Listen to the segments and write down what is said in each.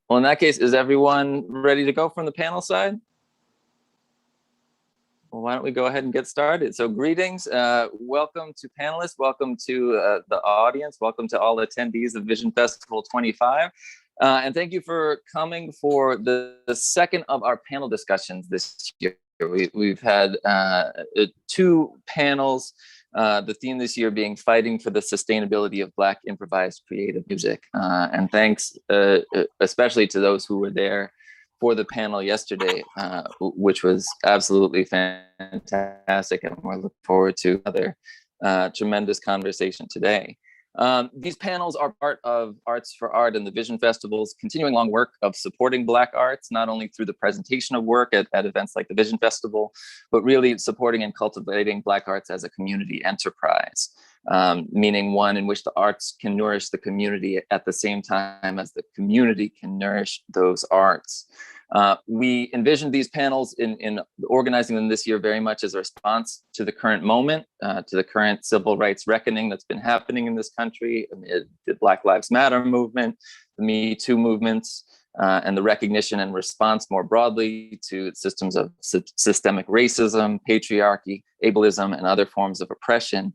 Well, in that case, is everyone ready to go from the panel side? Well, why don't we go ahead and get started? So greetings, welcome to panelists, welcome to the audience, welcome to all attendees of Vision Festival 25. And thank you for coming for the second of our panel discussions this year. We've had 2 panels, the theme this year being fighting for the sustainability of Black improvised creative music. And thanks especially to those who were there for the panel yesterday, which was absolutely fantastic. And we're looking forward to another tremendous conversation today. These panels are part of Arts for Art and the Vision Festival's continuing long work of supporting Black arts, not only through the presentation of work at events like the Vision Festival, but really supporting and cultivating Black arts as a community enterprise, meaning one in which the arts can nourish the community at the same time as the community can nourish those arts. We envisioned these panels in organizing them this year very much as a response to the current moment, to the current civil rights reckoning that's been happening in this country amid the Black Lives Matter movement, the Me Too movements, and the recognition and response more broadly to systems of systemic racism, patriarchy, ableism, and other forms of oppression.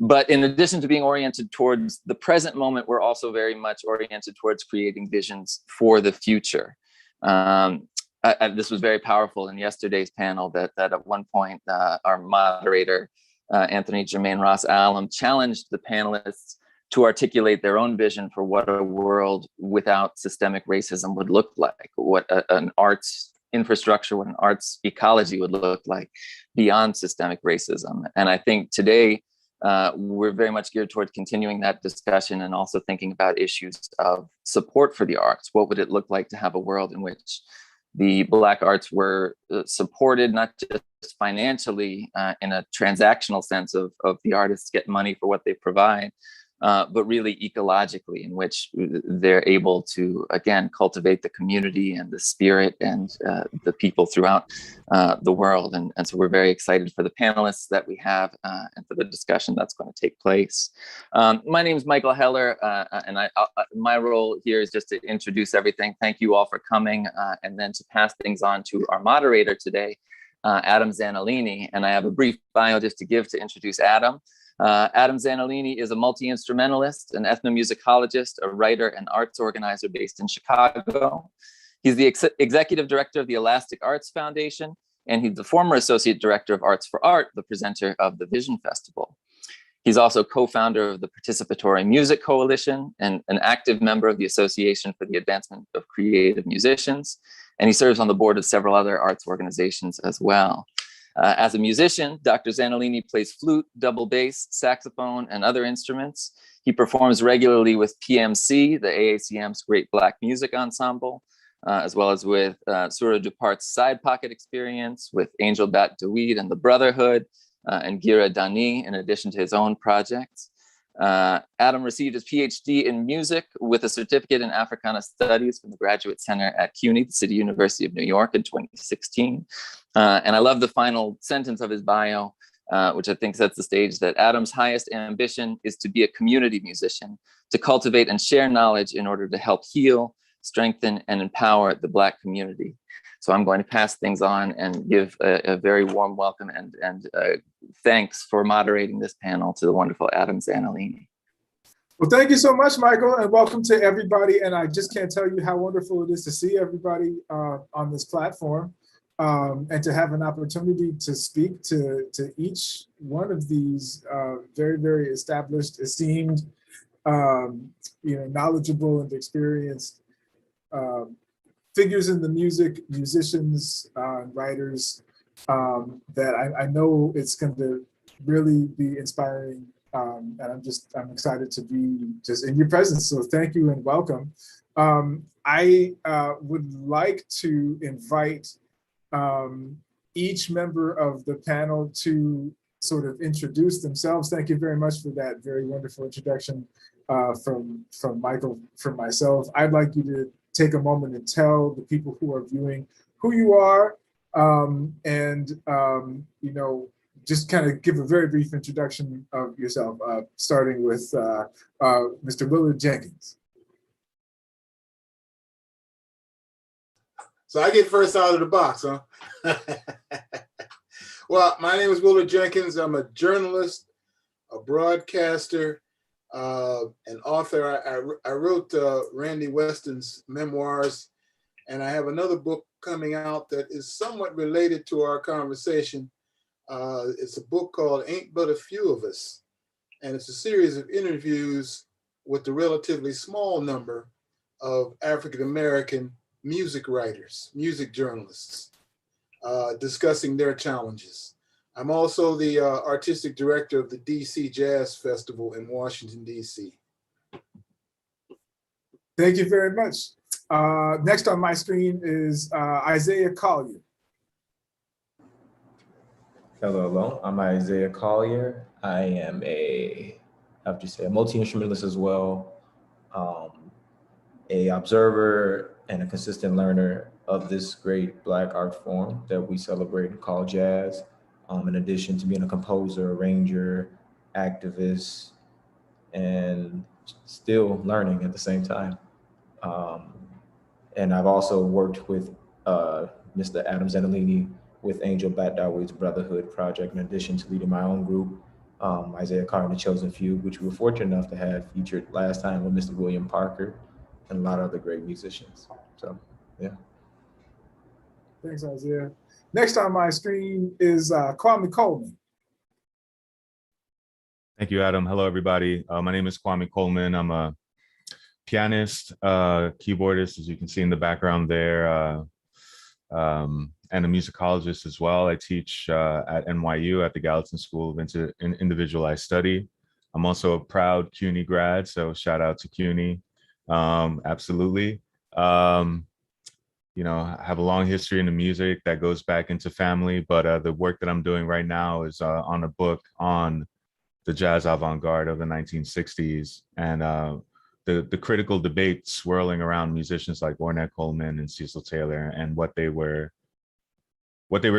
But in addition to being oriented towards the present moment, we're also very much oriented towards creating visions for the future. This was very powerful in yesterday's panel that at one point our moderator, Anthony Jermaine Ross Allam, challenged the panelists to articulate their own vision for what a world without systemic racism would look like, what an arts infrastructure, what an arts ecology would look like beyond systemic racism. And I think today, we're very much geared toward continuing that discussion and also thinking about issues of support for the arts. What would it look like to have a world in which the Black arts were supported, not just financially in a transactional sense of the artists get money for what they provide, but really ecologically, in which they're able to, again, cultivate the community and the spirit and the people throughout the world. And so we're very excited for the panelists that we have and for the discussion that's going to take place. My name is Michael Heller, and my role here is just to introduce everything. Thank you all for coming, and then to pass things on to our moderator today, Adam Zanolini. And I have a brief bio just to give to introduce Adam. Adam Zanolini is a multi-instrumentalist, an ethnomusicologist, a writer and arts organizer based in Chicago. He's the executive director of the Elastic Arts Foundation, and he's the former associate director of Arts for Art, the presenter of the Vision Festival. He's also co-founder of the Participatory Music Coalition and an active member of the Association for the Advancement of Creative Musicians, and he serves on the board of several other arts organizations as well. As a musician, Dr. Zanolini plays flute, double bass, saxophone, and other instruments. He performs regularly with PMC, the AACM's Great Black Music Ensemble, as well as with Sura Dupart's Sidepocket experience, with Angel Bat Dawid and the Brothahood, and Gira Dahnee, in addition to his own projects. Adam received his PhD in music with a certificate in Africana Studies from the Graduate Center at CUNY, the City University of New York, in 2016. And I love the final sentence of his bio, which I think sets the stage, that Adam's highest ambition is to be a community musician, to cultivate and share knowledge in order to help heal, strengthen, and empower the Black community. So I'm going to pass things on and give a very warm welcome and thanks for moderating this panel to the wonderful Adam Zanolini. Well, thank you so much, Michael, and welcome to everybody. And I just can't tell you how wonderful it is to see everybody on this platform and to have an opportunity to speak to each one of these very, very established, esteemed, knowledgeable and experienced figures in the music, musicians, writers, that I know it's going to really be inspiring, and I'm excited to be just in your presence. So thank you and welcome. I would like to invite each member of the panel to sort of introduce themselves. Thank you very much for that very wonderful introduction from Michael, from myself. I'd like you to take a moment and tell the people who are viewing who you are, and just kind of give a very brief introduction of yourself, starting with Mr. Willard Jenkins. So I get first out of the box, huh? Well, my name is Willard Jenkins. I'm a journalist, a broadcaster, an author. I wrote Randy Weston's memoirs, and I have another book coming out that is somewhat related to our conversation. It's a book called Ain't But a Few of Us, and it's a series of interviews with the relatively small number of African-American music writers, music journalists, discussing their challenges. I'm also the artistic director of the DC Jazz Festival in Washington, DC. Thank you very much. Next on my screen is Isaiah Collier. Hello. I'm Isaiah Collier. I am a multi-instrumentalist as well, a observer and a consistent learner of this great Black art form that we celebrate and call jazz, in addition to being a composer, arranger, activist, and still learning at the same time. And I've also worked with Mr. Adam Zanolini with Angel Bat Dawid's Brothahood project, in addition to leading my own group, Isaiah Carr and the Chosen Few, which we were fortunate enough to have featured last time with Mr. William Parker and a lot of other great musicians. So, yeah. Thanks, Isaiah. Next on my screen is Kwame Coleman. Thank you, Adam. Hello, everybody. My name is Kwame Coleman. I'm a pianist, keyboardist, as you can see in the background there, and a musicologist as well. I teach at NYU at the Gallatin School of Individualized Study. I'm also a proud CUNY grad, so shout out to CUNY. Absolutely. You know, I have a long history in the music that goes back into family, but the work that I'm doing right now is on a book on the jazz avant-garde of the 1960s and the critical debate swirling around musicians like Ornette Coleman and Cecil Taylor and what they were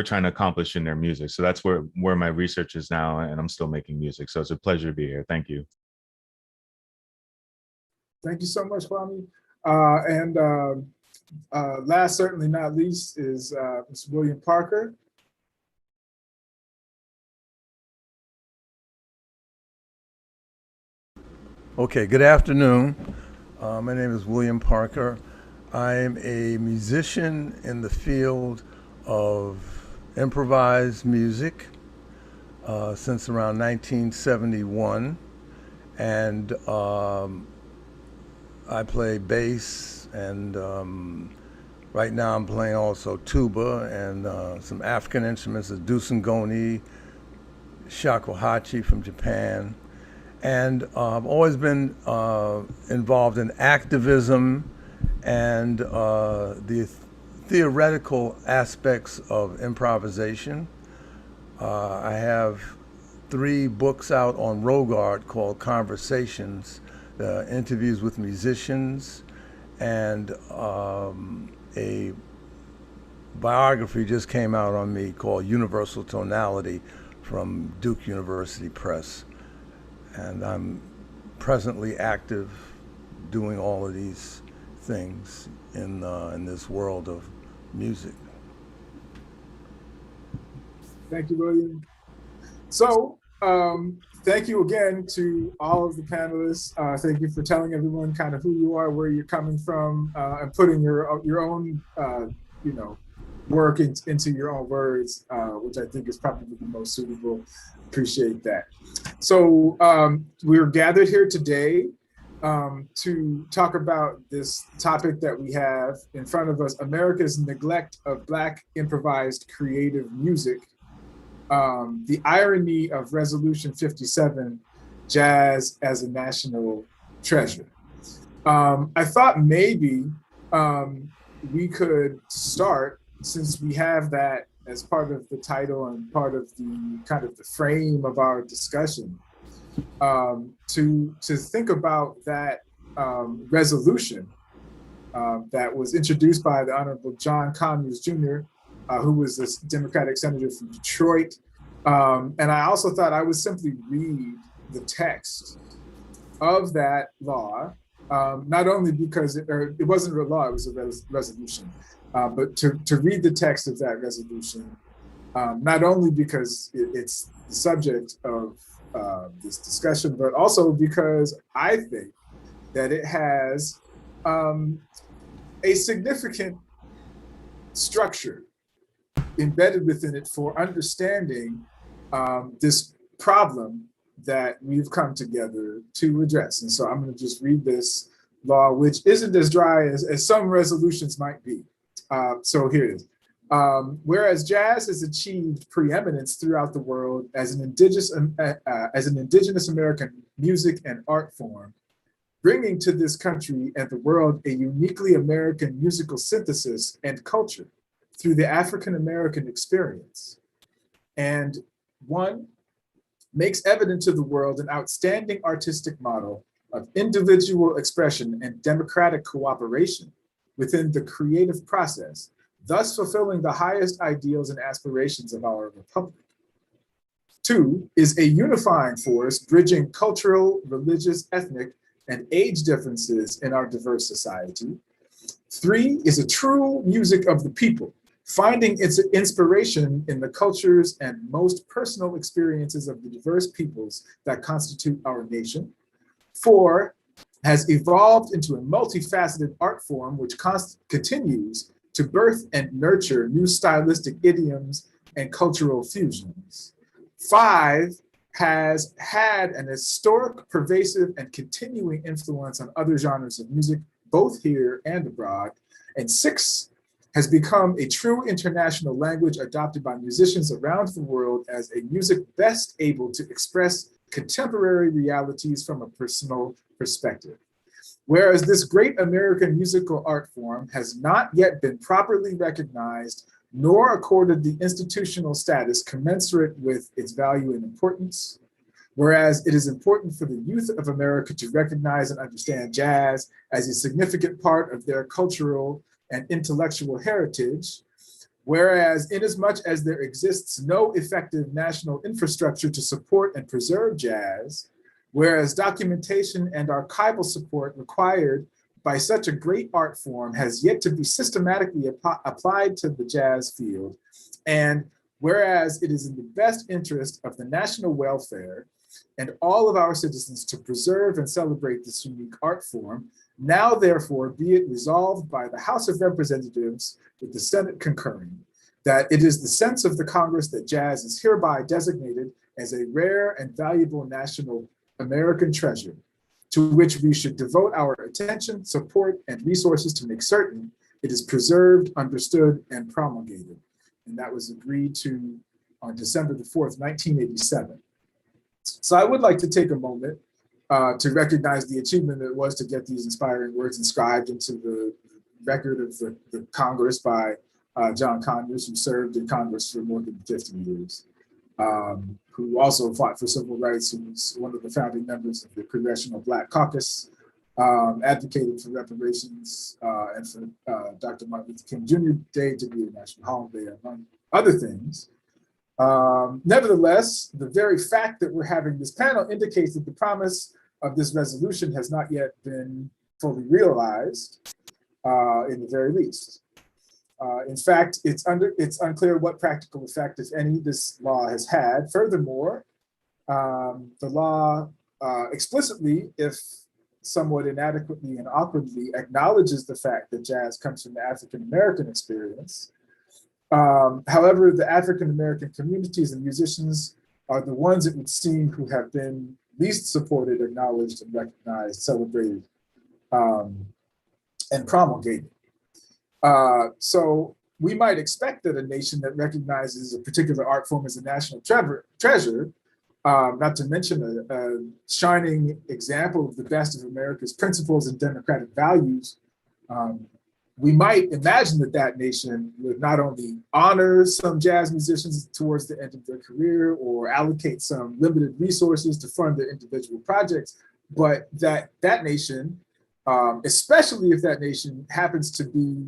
trying to accomplish in their music. So that's where my research is now, and I'm still making music. So it's a pleasure to be here. Thank you. Thank you so much, Kwame. Last, certainly not least, is Mr. William Parker. Okay, good afternoon. My name is William Parker. I am a musician in the field of improvised music since around 1971. And I play bass, and right now I'm playing also tuba and some African instruments, the dusungoni, shakuhachi from Japan. And I've always been involved in activism and the theoretical aspects of improvisation. I have 3 books out on Rogard called Conversations, interviews with musicians, and a biography just came out on me called Universal Tonality from Duke University Press. And I'm presently active doing all of these things in this world of music. Thank you, William. So, thank you again to all of the panelists. Thank you for telling everyone kind of who you are, where you're coming from, and putting your own, work into your own words, which I think is probably the most suitable. Appreciate that. So we're gathered here today to talk about this topic that we have in front of us, America's neglect of Black improvised creative music. The irony of Resolution 57, Jazz as a National Treasure. I thought maybe we could start, since we have that as part of the title and part of the kind of the frame of our discussion, to think about that resolution that was introduced by the Honorable John Conyers Jr., who was this Democratic senator from Detroit. And I also thought I would simply read the text of that law not only because it wasn't a law, it was a resolution, but to read the text of that resolution, not only because it's the subject of this discussion, but also because I think that it has a significant structure embedded within it for understanding this problem that we've come together to address. And so I'm going to just read this law, which isn't as dry as some resolutions might be. So here it is. Whereas jazz has achieved preeminence throughout the world as an indigenous American music and art form, bringing to this country and the world a uniquely American musical synthesis and culture through the African American experience. And one, makes evident to the world an outstanding artistic model of individual expression and democratic cooperation within the creative process, thus fulfilling the highest ideals and aspirations of our republic. Two, is a unifying force bridging cultural, religious, ethnic, and age differences in our diverse society. Three, is a true music of the people, finding its inspiration in the cultures and most personal experiences of the diverse peoples that constitute our nation. Four, has evolved into a multifaceted art form which continues to birth and nurture new stylistic idioms and cultural fusions. Five, has had an historic, pervasive, and continuing influence on other genres of music, both here and abroad. And six, has become a true international language adopted by musicians around the world as a music best able to express contemporary realities from a personal perspective. Whereas this great American musical art form has not yet been properly recognized nor accorded the institutional status commensurate with its value and importance. Whereas it is important for the youth of America to recognize and understand jazz as a significant part of their cultural and intellectual heritage, whereas inasmuch as there exists no effective national infrastructure to support and preserve jazz, whereas documentation and archival support required by such a great art form has yet to be systematically applied to the jazz field, and whereas it is in the best interest of the national welfare and all of our citizens to preserve and celebrate this unique art form, now therefore be it resolved by the House of Representatives with the Senate concurring, that it is the sense of the Congress that jazz is hereby designated as a rare and valuable national American treasure, to which we should devote our attention, support, and resources to make certain it is preserved, understood, and promulgated. And that was agreed to on December the 4th, 1987. So I would like to take a moment to recognize the achievement it was to get these inspiring words inscribed into the record of the Congress by John Conyers, who served in Congress for more than 50 years, who also fought for civil rights, who was one of the founding members of the Congressional Black Caucus, advocated for reparations, and for Dr. Martin Luther King Jr. Day to be a national holiday, among other things. Nevertheless, the very fact that we're having this panel indicates that the promise of this resolution has not yet been fully realized, in the very least. In fact, it's unclear what practical effect, if any, this law has had. Furthermore, the law explicitly, if somewhat inadequately and awkwardly, acknowledges the fact that jazz comes from the African American experience. However, the African American communities and musicians are the ones, it would seem, who have been least supported, acknowledged, and recognized, celebrated, and promulgated. So we might expect that a nation that recognizes a particular art form as a national treasure, not to mention a shining example of the best of America's principles and democratic values, we might imagine that that nation would not only honor some jazz musicians towards the end of their career or allocate some limited resources to fund their individual projects, but that that nation, especially if that nation happens to be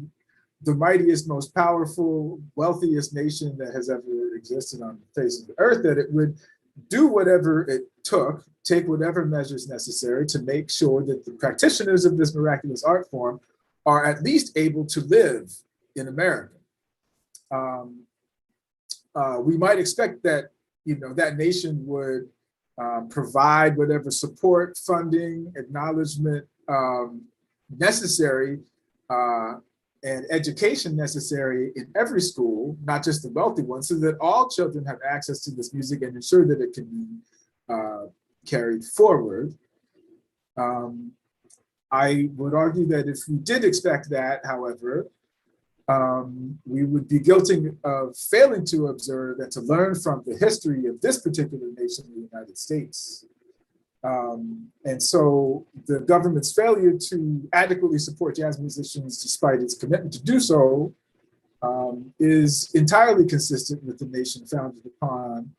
the mightiest, most powerful, wealthiest nation that has ever existed on the face of the earth, that it would do whatever it took, take whatever measures necessary to make sure that the practitioners of this miraculous art form are at least able to live in America. We might expect that, that nation would provide whatever support, funding, acknowledgement necessary and education necessary in every school, not just the wealthy ones, so that all children have access to this music and ensure that it can be carried forward. I would argue that if we did expect that, however, we would be guilty of failing to observe and to learn from the history of this particular nation, the United States. And so the government's failure to adequately support jazz musicians, despite its commitment to do so, is entirely consistent with the nation founded upon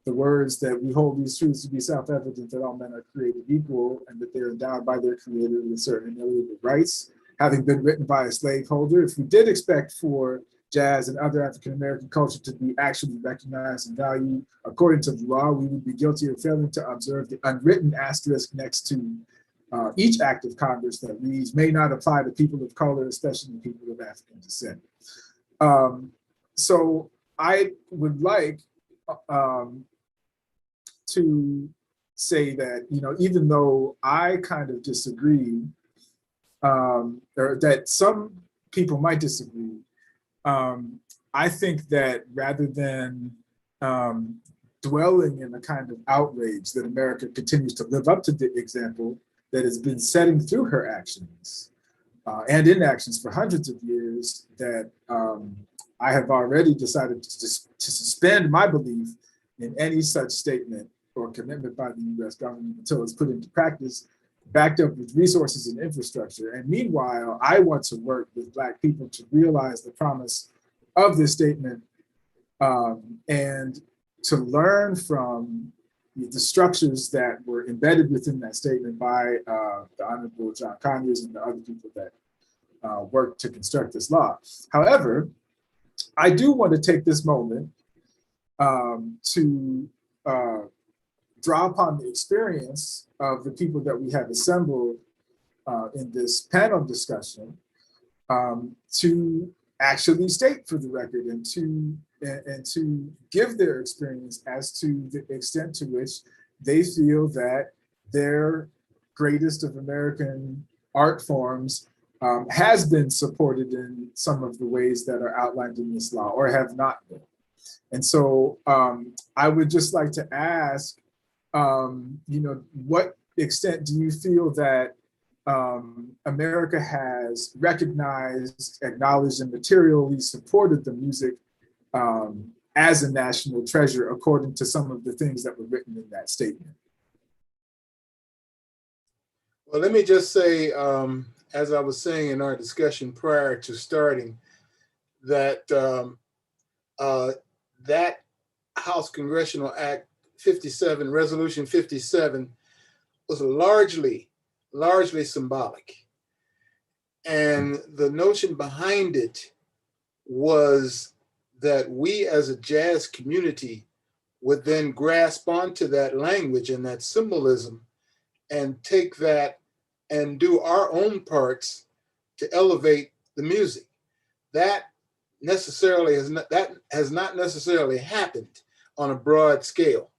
the words that we hold these truths to be self-evident, that all men are created equal and that they're endowed by their creator with certain inalienable rights, having been written by a slaveholder. If we did expect for jazz and other African-American culture to be actually recognized and valued according to the law, we would be guilty of failing to observe the unwritten asterisk next to each act of Congress that reads, may not apply to people of color, especially people of African descent. So I would like to say that, even though I kind of disagree, or that some people might disagree, I think that rather than dwelling in the kind of outrage that America continues to live up to the example that has been setting through her actions and inactions for hundreds of years, that I have already decided to suspend my belief in any such statement or commitment by the US government until it's put into practice, backed up with resources and infrastructure. And meanwhile, I want to work with Black people to realize the promise of this statement and to learn from the structures that were embedded within that statement by the Honorable John Conyers and the other people that worked to construct this law. However, I do want to take this moment to draw upon the experience of the people that we have assembled in this panel discussion to actually state for the record and to give their experience as to the extent to which they feel that their greatest of American art forms has been supported in some of the ways that are outlined in this law or have not been. And so I would just like to ask, what extent do you feel that America has recognized, acknowledged, and materially supported the music as a national treasure according to some of the things that were written in that statement? Well, let me just say, as I was saying in our discussion prior to starting, that that House Congressional Act 57, Resolution 57, was largely symbolic. And the notion behind it was that we as a jazz community would then grasp onto that language and that symbolism and take that and do our own parts to elevate the music. That has not necessarily happened on a broad scale,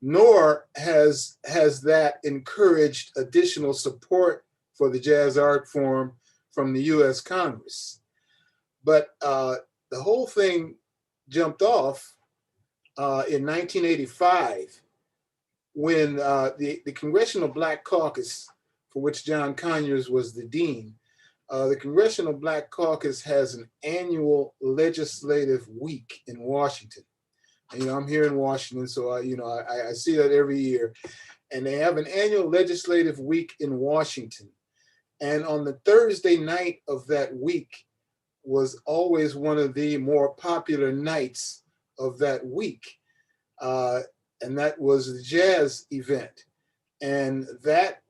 nor has that encouraged additional support for the jazz art form from the US Congress. But the whole thing jumped off in 1985 when the Congressional Black Caucus, for which John Conyers was the dean, the Congressional Black Caucus has an annual legislative week in Washington. And, I'm here in Washington, so I see that every year. And they have an annual legislative week in Washington. And on the Thursday night of that week was always one of the more popular nights of that week. And that was the jazz event. And that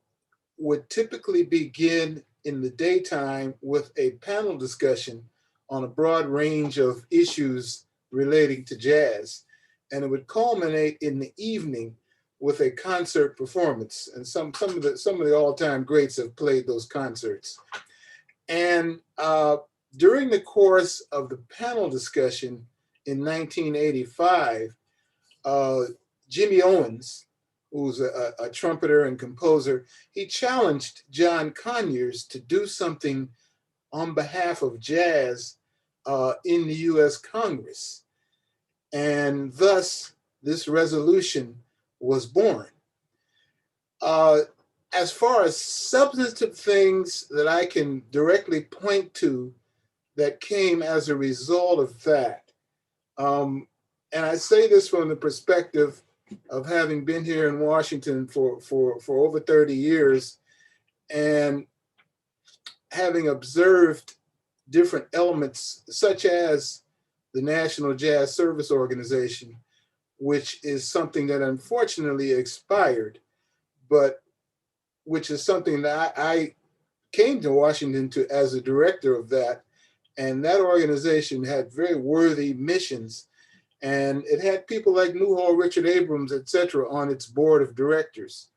would typically begin in the daytime with a panel discussion on a broad range of issues relating to jazz. and it would culminate in the evening with a concert performance. And some of the all-time greats have played those concerts. And during the course of the panel discussion in 1985, Jimmy Owens, who's a trumpeter and composer, he challenged John Conyers to do something on behalf of jazz in the US Congress. And thus, this resolution was born. As far as substantive things that I can directly point to that came as a result of that, and I say this from the perspective of having been here in Washington for over 30 years and having observed different elements such as the National Jazz Service Organization, which is something that unfortunately expired, but which is something that I came to Washington to as a director of that. And that organization had very worthy missions. And it had people like Newhall, Richard Abrams, et cetera, on its board of directors.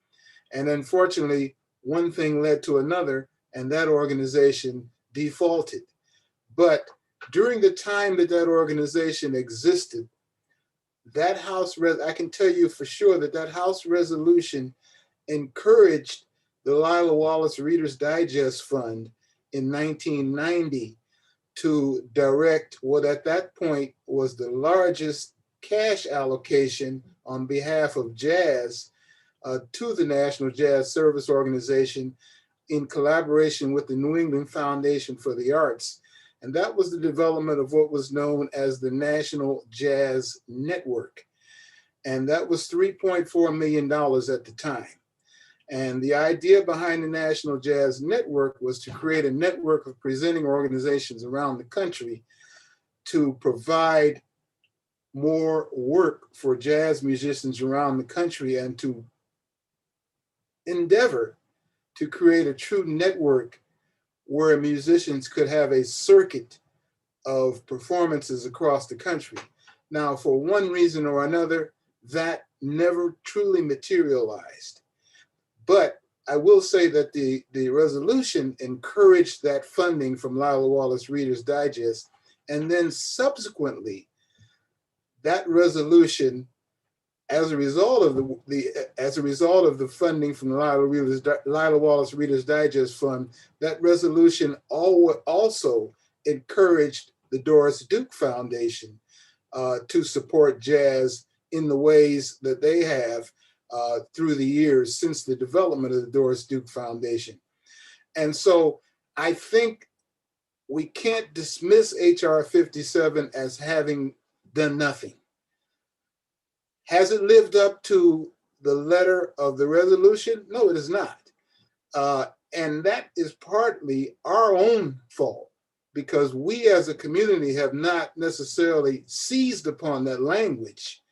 And unfortunately, one thing led to another, and that organization defaulted. But during the time that that organization existed, that House, I can tell you for sure that that House resolution encouraged the Lila Wallace Reader's Digest Fund in 1990 to direct what at that point was the largest cash allocation on behalf of jazz to the National Jazz Service Organization in collaboration with the New England Foundation for the Arts. And that was the development of what was known as the National Jazz Network. And that was $3.4 million at the time. And the idea behind the National Jazz Network was to create a network of presenting organizations around the country to provide more work for jazz musicians around the country and to endeavor to create a true network where musicians could have a circuit of performances across the country. Now, for one reason or another, that never truly materialized. But I will say that the resolution encouraged that funding from Lila Wallace Reader's Digest, and then subsequently, that resolution, as a result of the funding from the Lila Wallace Reader's Digest Fund, that resolution also encouraged the Doris Duke Foundation to support jazz in the ways that they have through the years since the development of the Doris Duke Foundation. And so I think we can't dismiss HR 57 as having done nothing. Has it lived up to the letter of the resolution? No, it is not. And that is partly our own fault, because we as a community have not necessarily seized upon that language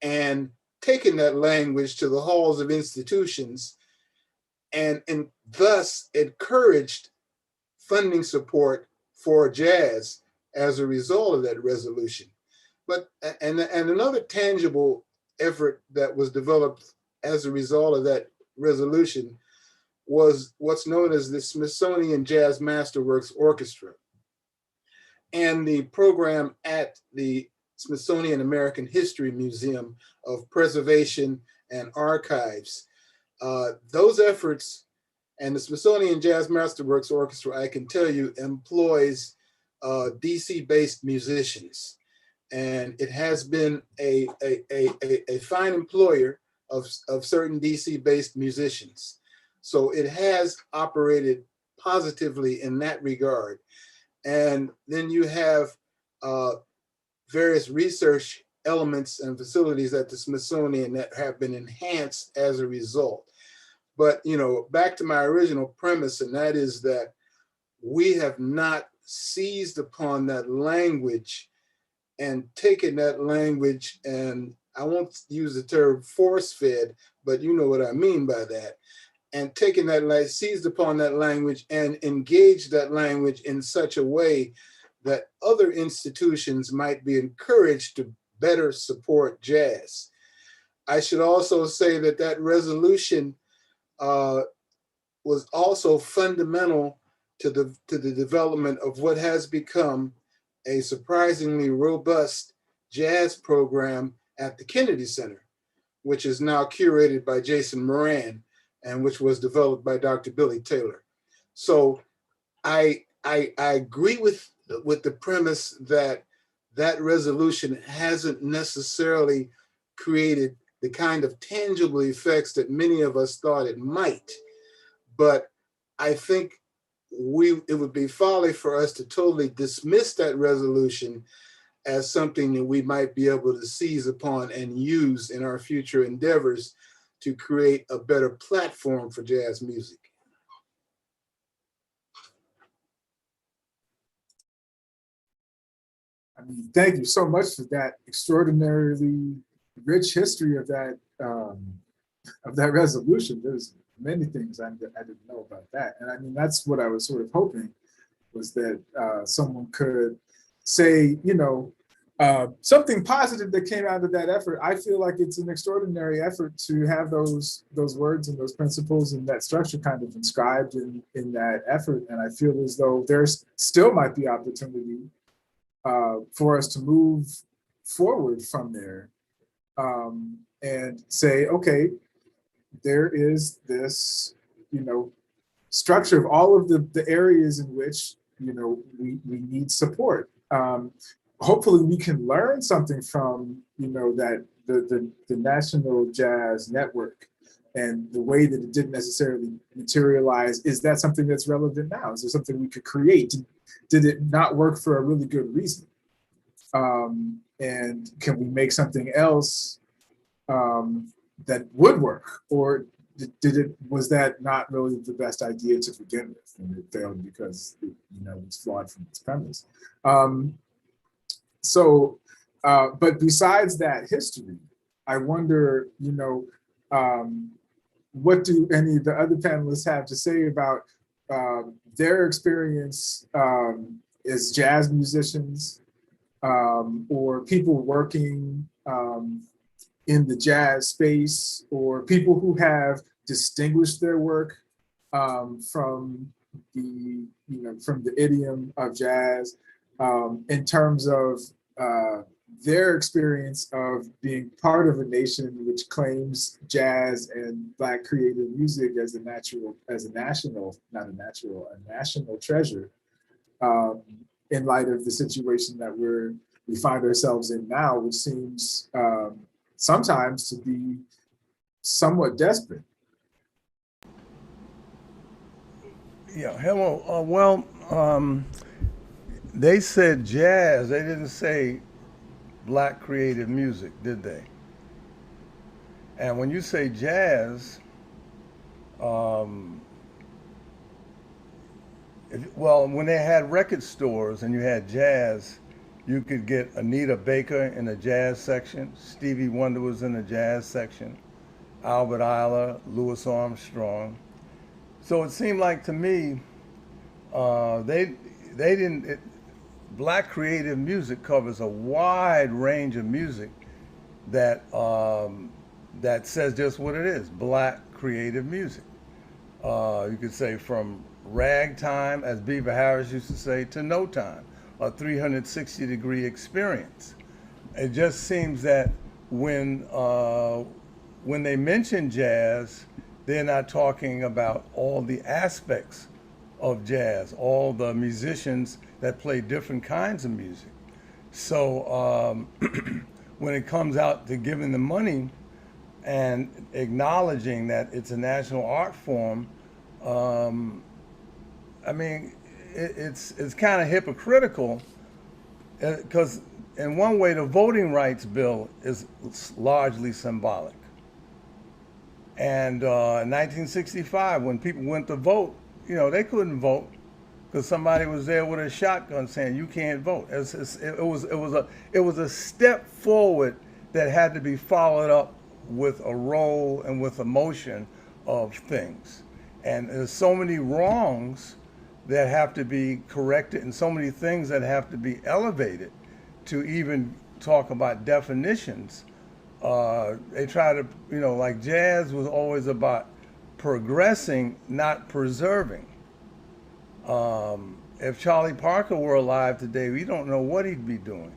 and taken that language to the halls of institutions and thus encouraged funding support for jazz as a result of that resolution. But and another tangible effort that was developed as a result of that resolution was what's known as the Smithsonian Jazz Masterworks Orchestra and the program at the Smithsonian American History Museum of Preservation and Archives. Those efforts and the Smithsonian Jazz Masterworks Orchestra, I can tell you, employs DC-based musicians. And it has been a fine employer of certain DC-based musicians. So it has operated positively in that regard. And then you have various research elements and facilities at the Smithsonian that have been enhanced as a result. But, you know, back to my original premise, and that is that we have not seized upon that language and taken that language, and I won't use the term force-fed, but you know what I mean by that, and taken that, seized upon that language and engaged that language in such a way that other institutions might be encouraged to better support jazz. I should also say that that resolution was also fundamental to the development of what has become a surprisingly robust jazz program at the Kennedy Center, which is now curated by Jason Moran and which was developed by Dr. Billy Taylor. So I agree with the premise that that resolution hasn't necessarily created the kind of tangible effects that many of us thought it might. But I think it would be folly for us to totally dismiss that resolution as something that we might be able to seize upon and use in our future endeavors to create a better platform for jazz music. I mean, thank you so much for that extraordinarily rich history of that resolution. There's many things I didn't know about that, and I mean that's what I was sort of hoping, was that someone could say, you know, something positive that came out of that effort. I feel like it's an extraordinary effort to have those words and those principles and that structure kind of inscribed in that effort, and I feel as though there's still might be opportunity for us to move forward from there and say, okay, there is this, you know, structure of all of the areas in which, you know, we need support. Hopefully we can learn something from, you know, that the National Jazz Network and the way that it didn't necessarily materialize. Is that something that's relevant now? Is there something we could create? Did it not work for a really good reason? And can we make something else that would work? Or was that not really the best idea to begin with, and it failed because it, you know, was flawed from its premise? But besides that history, I wonder, you know, what do any of the other panelists have to say about their experience as jazz musicians or people working in the jazz space, or people who have distinguished their work from the, you know, from the idiom of jazz in terms of their experience of being part of a nation which claims jazz and Black creative music as a national treasure, in light of the situation that we find ourselves in now, which seems sometimes to be somewhat desperate. Yeah, hello. They said jazz, they didn't say Black creative music, did they? And when you say jazz, when they had record stores and you had jazz, you could get Anita Baker in the jazz section, Stevie Wonder was in the jazz section, Albert Ayler, Louis Armstrong. So it seemed like to me, Black creative music covers a wide range of music that that says just what it is, Black creative music. You could say from ragtime, as Beaver Harris used to say, to no time, a 360-degree experience. It just seems that when they mention jazz, they're not talking about all the aspects of jazz, all the musicians that play different kinds of music. So when it comes out to giving the money and acknowledging that it's a national art form, I mean, it's kind of hypocritical, because in one way the voting rights bill is largely symbolic. And in 1965, when people went to vote, you know, they couldn't vote because somebody was there with a shotgun saying you can't vote. It was a step forward that had to be followed up with a role and with emotion of things. And there's so many wrongs that have to be corrected and so many things that have to be elevated to even talk about definitions, they try to, like jazz was always about progressing, not preserving. If Charlie Parker were alive today, we don't know what he'd be doing,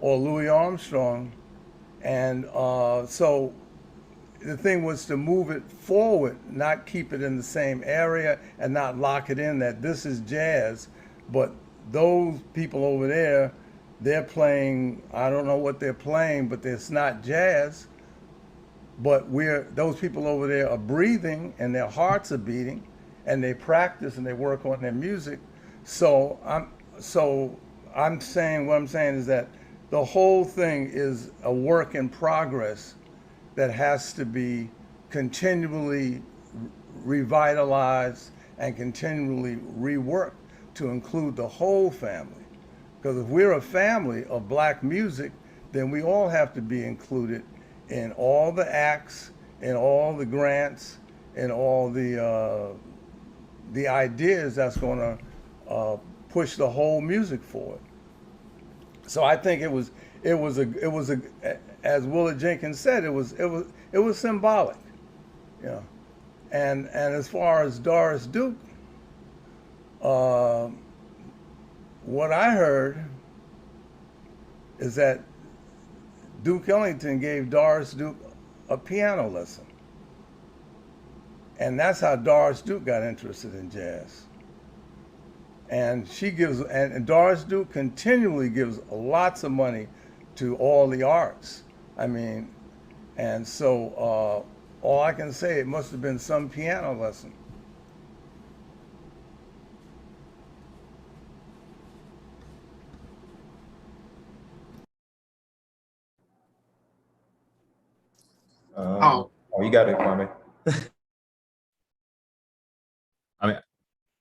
or Louis Armstrong. And so the thing was to move it forward, not keep it in the same area and not lock it in that this is jazz, but those people over there, they're playing, I don't know what they're playing, but it's not jazz. But those people over there are breathing and their hearts are beating and they practice and they work on their music. So I'm saying, what I'm saying is that the whole thing is a work in progress that has to be continually revitalized and continually reworked to include the whole family. Because if we're a family of Black music, then we all have to be included in all the acts, in all the grants, in all the ideas that's going to push the whole music forward. So I think it was as Willard Jenkins said, it was symbolic, And as far as Doris Duke, what I heard is that Duke Ellington gave Doris Duke a piano lesson. And that's how Doris Duke got interested in jazz. And and Doris Duke continually gives lots of money to all the arts. And so all I can say, it must have been some piano lesson. You got it, Kwame.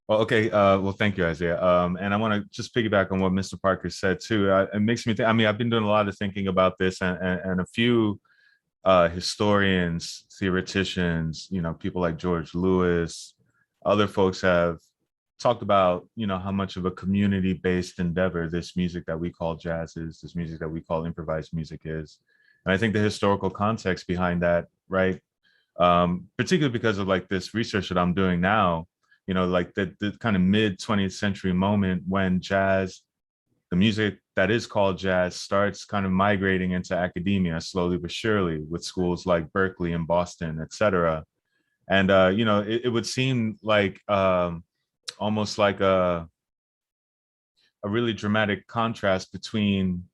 Well, okay. Well, thank you, Isaiah. And I want to just piggyback on what Mr. Parker said too. It makes me think. I've been doing a lot of thinking about this, and a few historians, theoreticians, people like George Lewis, other folks have talked about, how much of a community-based endeavor this music that we call jazz is, this music that we call improvised music is. And I think the historical context behind that, right, particularly because of like this research that I'm doing now, like the kind of mid 20th century moment when jazz, the music that is called jazz, starts kind of migrating into academia slowly but surely with schools like Berkeley and Boston, et cetera. And, it would seem like almost like a really dramatic contrast between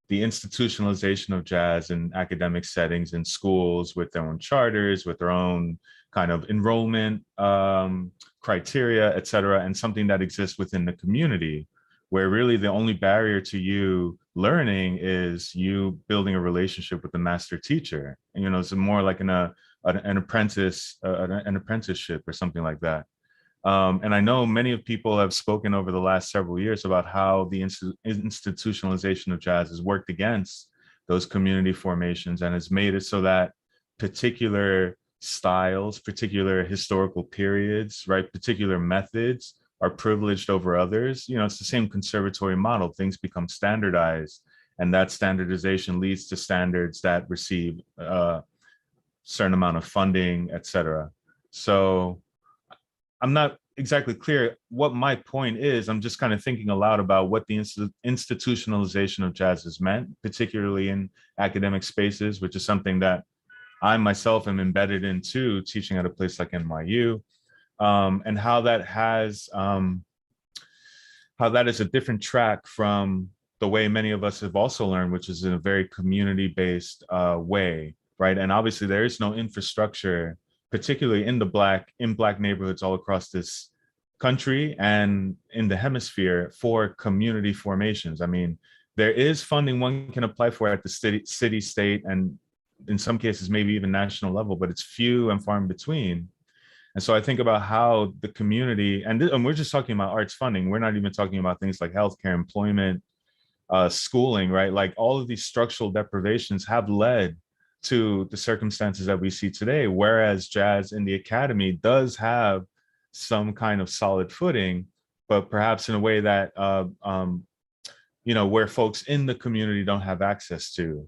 the institutionalization of jazz in academic settings in schools with their own charters, with their own kind of enrollment criteria, et cetera, and something that exists within the community, where really the only barrier to you learning is you building a relationship with the master teacher. And, it's more like an apprenticeship or something like that. And I know many of people have spoken over the last several years about how the institutionalization of jazz has worked against those community formations and has made it so that particular styles, particular historical periods, right, particular methods are privileged over others. It's the same conservatory model. Things become standardized, and that standardization leads to standards that receive a certain amount of funding, et cetera. So I'm not exactly clear what my point is. I'm just kind of thinking aloud about what the institutionalization of jazz has meant, particularly in academic spaces, which is something that I myself am embedded into, teaching at a place like NYU, and how that is a different track from the way many of us have also learned, which is in a very community-based way, right? And obviously there is no infrastructure, particularly in Black neighborhoods all across this country and in the hemisphere, for community formations. There is funding one can apply for at the city, state, and in some cases, maybe even national level, but it's few and far in between. And so I think about how the community, and we're just talking about arts funding. We're not even talking about things like healthcare, employment, schooling, right? Like all of these structural deprivations have led to the circumstances that we see today, whereas jazz in the academy does have some kind of solid footing, but perhaps in a way that where folks in the community don't have access to.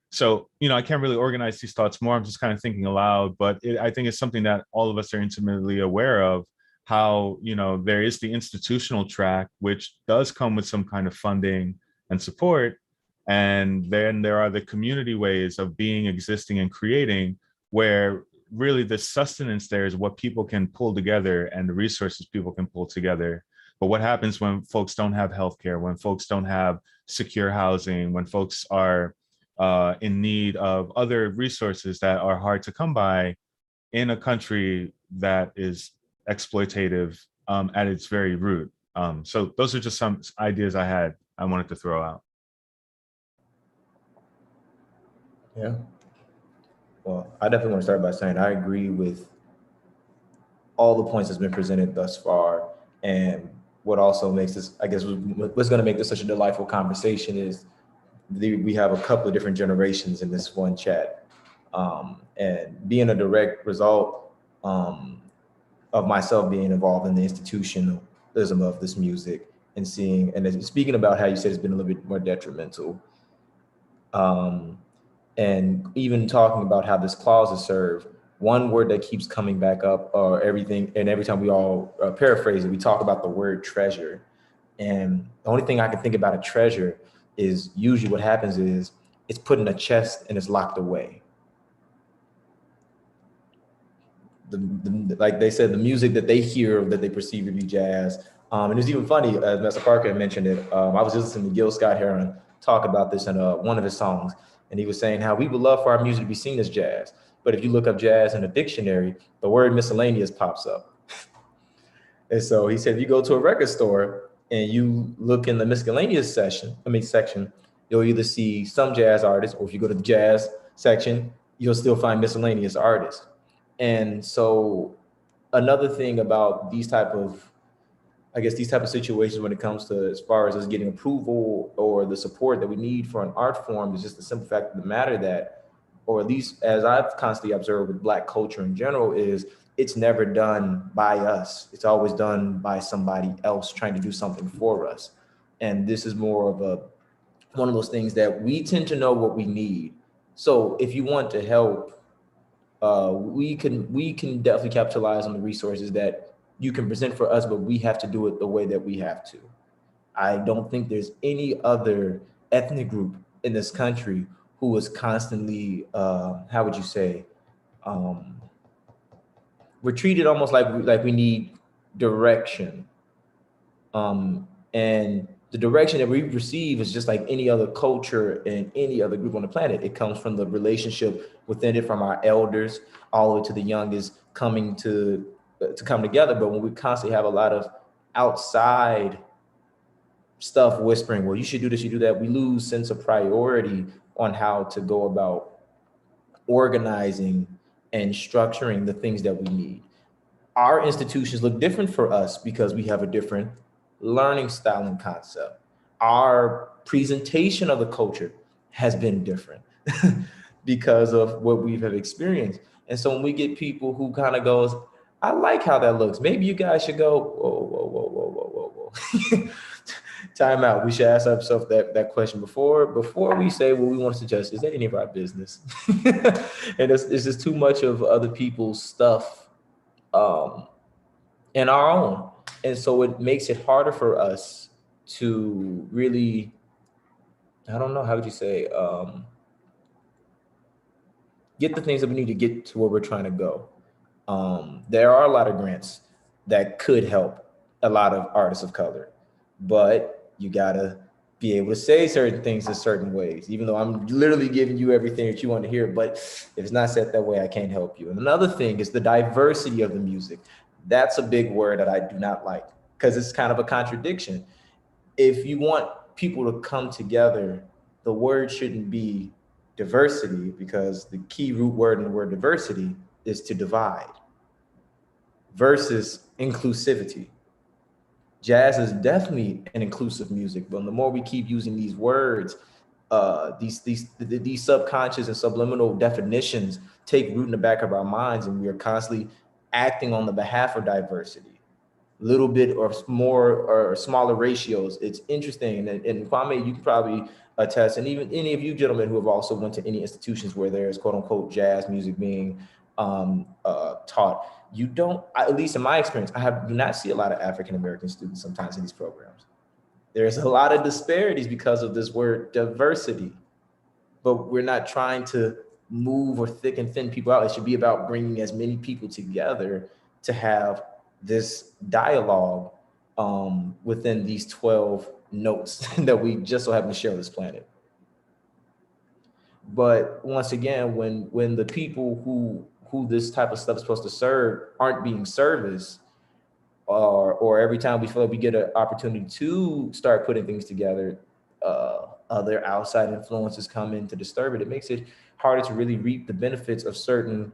So, I can't really organize these thoughts more. I'm just kind of thinking aloud, but I think it's something that all of us are intimately aware of, how, there is the institutional track, which does come with some kind of funding and support. And then there are the community ways of being, existing, and creating, where really the sustenance there is what people can pull together and the resources people can pull together. But what happens when folks don't have healthcare, when folks don't have secure housing, when folks are in need of other resources that are hard to come by in a country that is exploitative at its very root? So those are just some ideas I wanted to throw out. Yeah. Well, I definitely want to start by saying I agree with all the points that's been presented thus far. And what also makes this, I guess, what's going to make this such a delightful conversation is we have a couple of different generations in this one chat. And being a direct result of myself being involved in the institutionalism of this music and seeing, and speaking about how you said it's been a little bit more detrimental. And even talking about how this clause is served, one word that keeps coming back up, or everything, and every time we all paraphrase it, we talk about the word treasure. And the only thing I can think about a treasure is usually what happens is it's put in a chest and it's locked away. Like they said, the music that they hear, that they perceive to be jazz. And it was even funny, as Mr. Parker had mentioned it, I was just listening to Gil Scott-Heron talk about this in one of his songs. And he was saying how we would love for our music to be seen as jazz. But if you look up jazz in a dictionary, the word miscellaneous pops up. And so he said, if you go to a record store and you look in the miscellaneous section, you'll either see some jazz artists, or if you go to the jazz section, you'll still find miscellaneous artists. And so another thing about these type of situations when it comes to, as far as us getting approval or the support that we need for an art form, is just the simple fact of the matter that, or at least as I've constantly observed with Black culture in general, is it's never done by us. It's always done by somebody else trying to do something for us. And this is more of one of those things that we tend to know what we need. So if you want to help, we can definitely capitalize on the resources that you can present for us, but we have to do it the way that we have to. I don't think there's any other ethnic group in this country who is constantly, how would you say, we're treated almost like we need direction. And the direction that we receive is just like any other culture and any other group on the planet. It comes from the relationship within it, from our elders all the way to the youngest coming to come together. But when we constantly have a lot of outside stuff whispering, well, you should do this, you do that, we lose sense of priority on how to go about organizing and structuring the things that we need. Our institutions look different for us because we have a different learning style and concept. Our presentation of the culture has been different because of what we have experienced. And so when we get people who kind of goes, I like how that looks, maybe you guys should go, whoa. Time out. We should ask ourselves that question before we say what we want to suggest. Is that any of our business? And it's just too much of other people's stuff and our own. And so it makes it harder for us to really, I don't know, how would you say, get the things that we need to get to where we're trying to go. There are a lot of grants that could help a lot of artists of color, but you gotta be able to say certain things in certain ways, even though I'm literally giving you everything that you want to hear, but if it's not said that way, I can't help you. And another thing is the diversity of the music. That's a big word that I do not like because it's kind of a contradiction. If you want people to come together, the word shouldn't be diversity, because the key root word in the word diversity is to divide versus inclusivity. Jazz is definitely an inclusive music, but the more we keep using these words, these subconscious and subliminal definitions take root in the back of our minds, and we are constantly acting on the behalf of diversity. little bit or more or smaller ratios. It's interesting. And Kwame, you can probably attest, and even any of you gentlemen who have also went to any institutions where there's quote unquote jazz music being taught, you don't, at least in my experience, do not see a lot of African-American students sometimes in these programs. There's a lot of disparities because of this word diversity, but we're not trying to move or thick and thin people out. It should be about bringing as many people together to have this dialogue within these 12 notes that we just so happen to share on this planet. But once again, when the people who this type of stuff is supposed to serve aren't being serviced, or every time we feel like we get an opportunity to start putting things together, other outside influences come in to disturb it. It makes it harder to really reap the benefits of certain,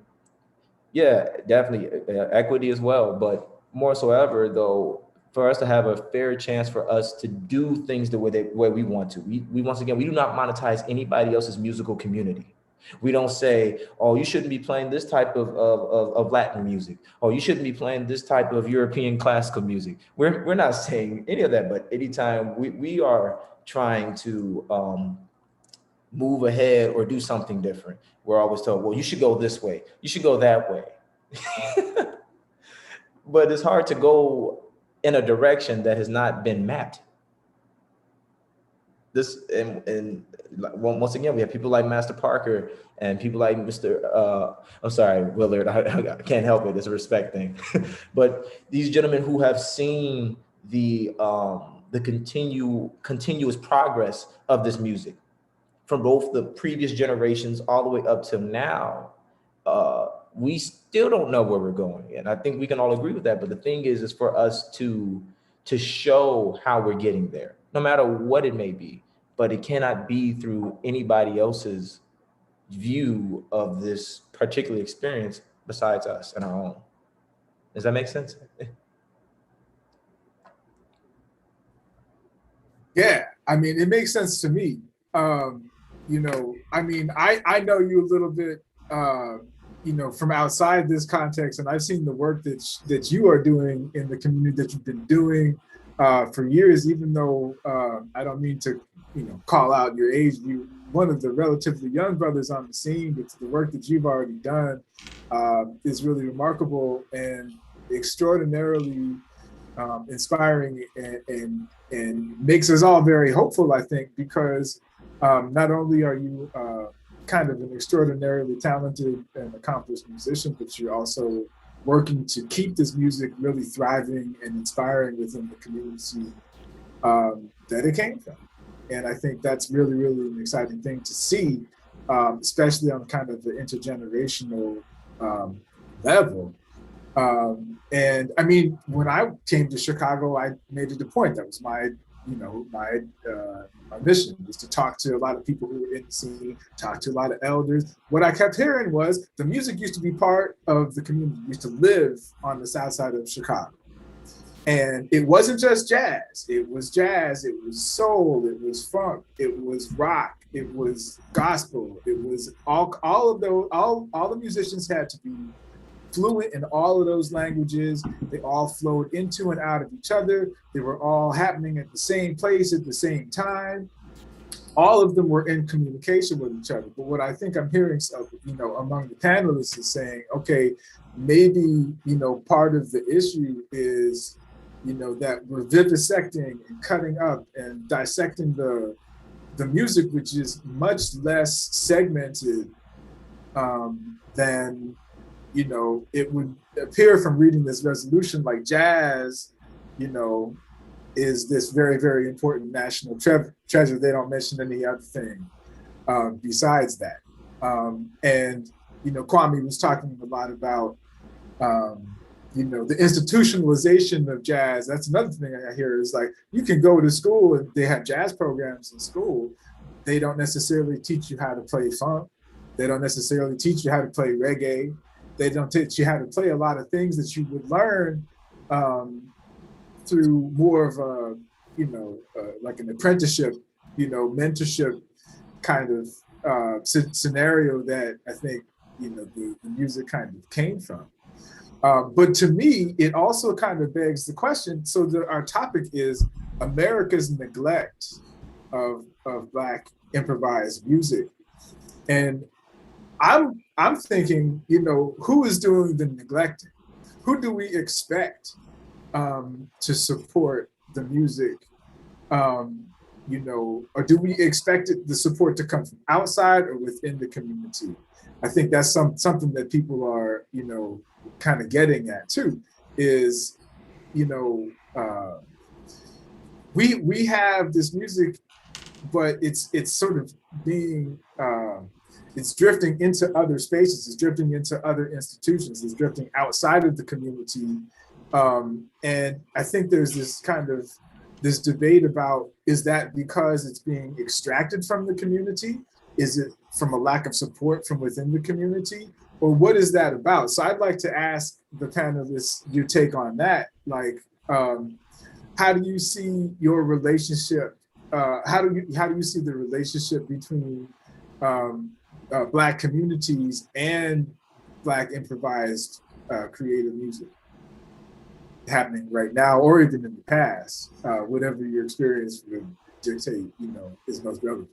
definitely equity as well, but more so ever though, for us to have a fair chance for us to do things the way we want to. We once again, we do not monetize anybody else's musical community. We don't say, oh, you shouldn't be playing this type of Latin music. Oh, you shouldn't be playing this type of European classical music. We're not saying any of that, but anytime we are trying to move ahead or do something different, we're always told, well, you should go this way. You should go that way. But it's hard to go in a direction that has not been mapped. This and once again, we have people like Master Parker and people like Mr. I'm sorry, Willard. I can't help it. It's a respect thing. But these gentlemen who have seen the continuous progress of this music from both the previous generations all the way up to now, we still don't know where we're going. And I think we can all agree with that. But the thing is for us to show how we're getting there, no matter what it may be. But it cannot be through anybody else's view of this particular experience besides us and our own. Does that make sense? Yeah, I mean, it makes sense to me. You know, I mean, I know you a little bit, you know, from outside this context, and I've seen the work that you are doing in the community that you've been doing for years, even though I don't mean to, you know, call out your age. You one of the relatively young brothers on the scene, but the work that you've already done is really remarkable and extraordinarily inspiring and makes us all very hopeful, I think, because not only are you kind of an extraordinarily talented and accomplished musician, but you're also working to keep this music really thriving and inspiring within the community that it came from. And I think that's really, really an exciting thing to see, especially on kind of the intergenerational level. And I mean, when I came to Chicago, I made it a point. That was my, you know, my mission was to talk to a lot of people who were in the scene, talk to a lot of elders. What I kept hearing was the music used to be part of the community, used to live on the south side of Chicago. And it wasn't just jazz, it was soul, it was funk, it was rock, it was gospel, it was all of those, all the musicians had to be fluent in all of those languages. They all flowed into and out of each other. They were all happening at the same place at the same time. All of them were in communication with each other. But what I think I'm hearing, you know, among the panelists is saying, okay, maybe, you know, part of the issue is, you know, that we're vivisecting and cutting up and dissecting the music, which is much less segmented than, you know, it would appear from reading this resolution. Like jazz, you know, is this very, very important national treasure. They don't mention any other thing besides that. And, you know, Kwame was talking a lot about, you know, the institutionalization of jazz. That's another thing I hear is like, you can go to school and they have jazz programs in school. They don't necessarily teach you how to play funk. They don't necessarily teach you how to play reggae. They don't teach you how to play a lot of things that you would learn through more of a, you know, like an apprenticeship, you know, mentorship kind of scenario that I think, you know, the music kind of came from. But to me, it also kind of begs the question. So our topic is America's neglect of Black improvised music. And I'm thinking, you know, who is doing the neglecting? Who do we expect to support the music? You know, or do we expect the support to come from outside or within the community? I think that's something that people are, you know, kind of getting at too, is, you know, we have this music, but it's sort of being, it's drifting into other spaces, it's drifting into other institutions, it's drifting outside of the community. And I think there's this kind of, this debate about, is that because it's being extracted from the community? Is it from a lack of support from within the community? Or what is that about? So I'd like to ask the panelists your take on that. Like, how do you see your relationship? How do you see the relationship between Black communities and Black improvised creative music happening right now, or even in the past? Whatever your experience would dictate, you know, is most relevant.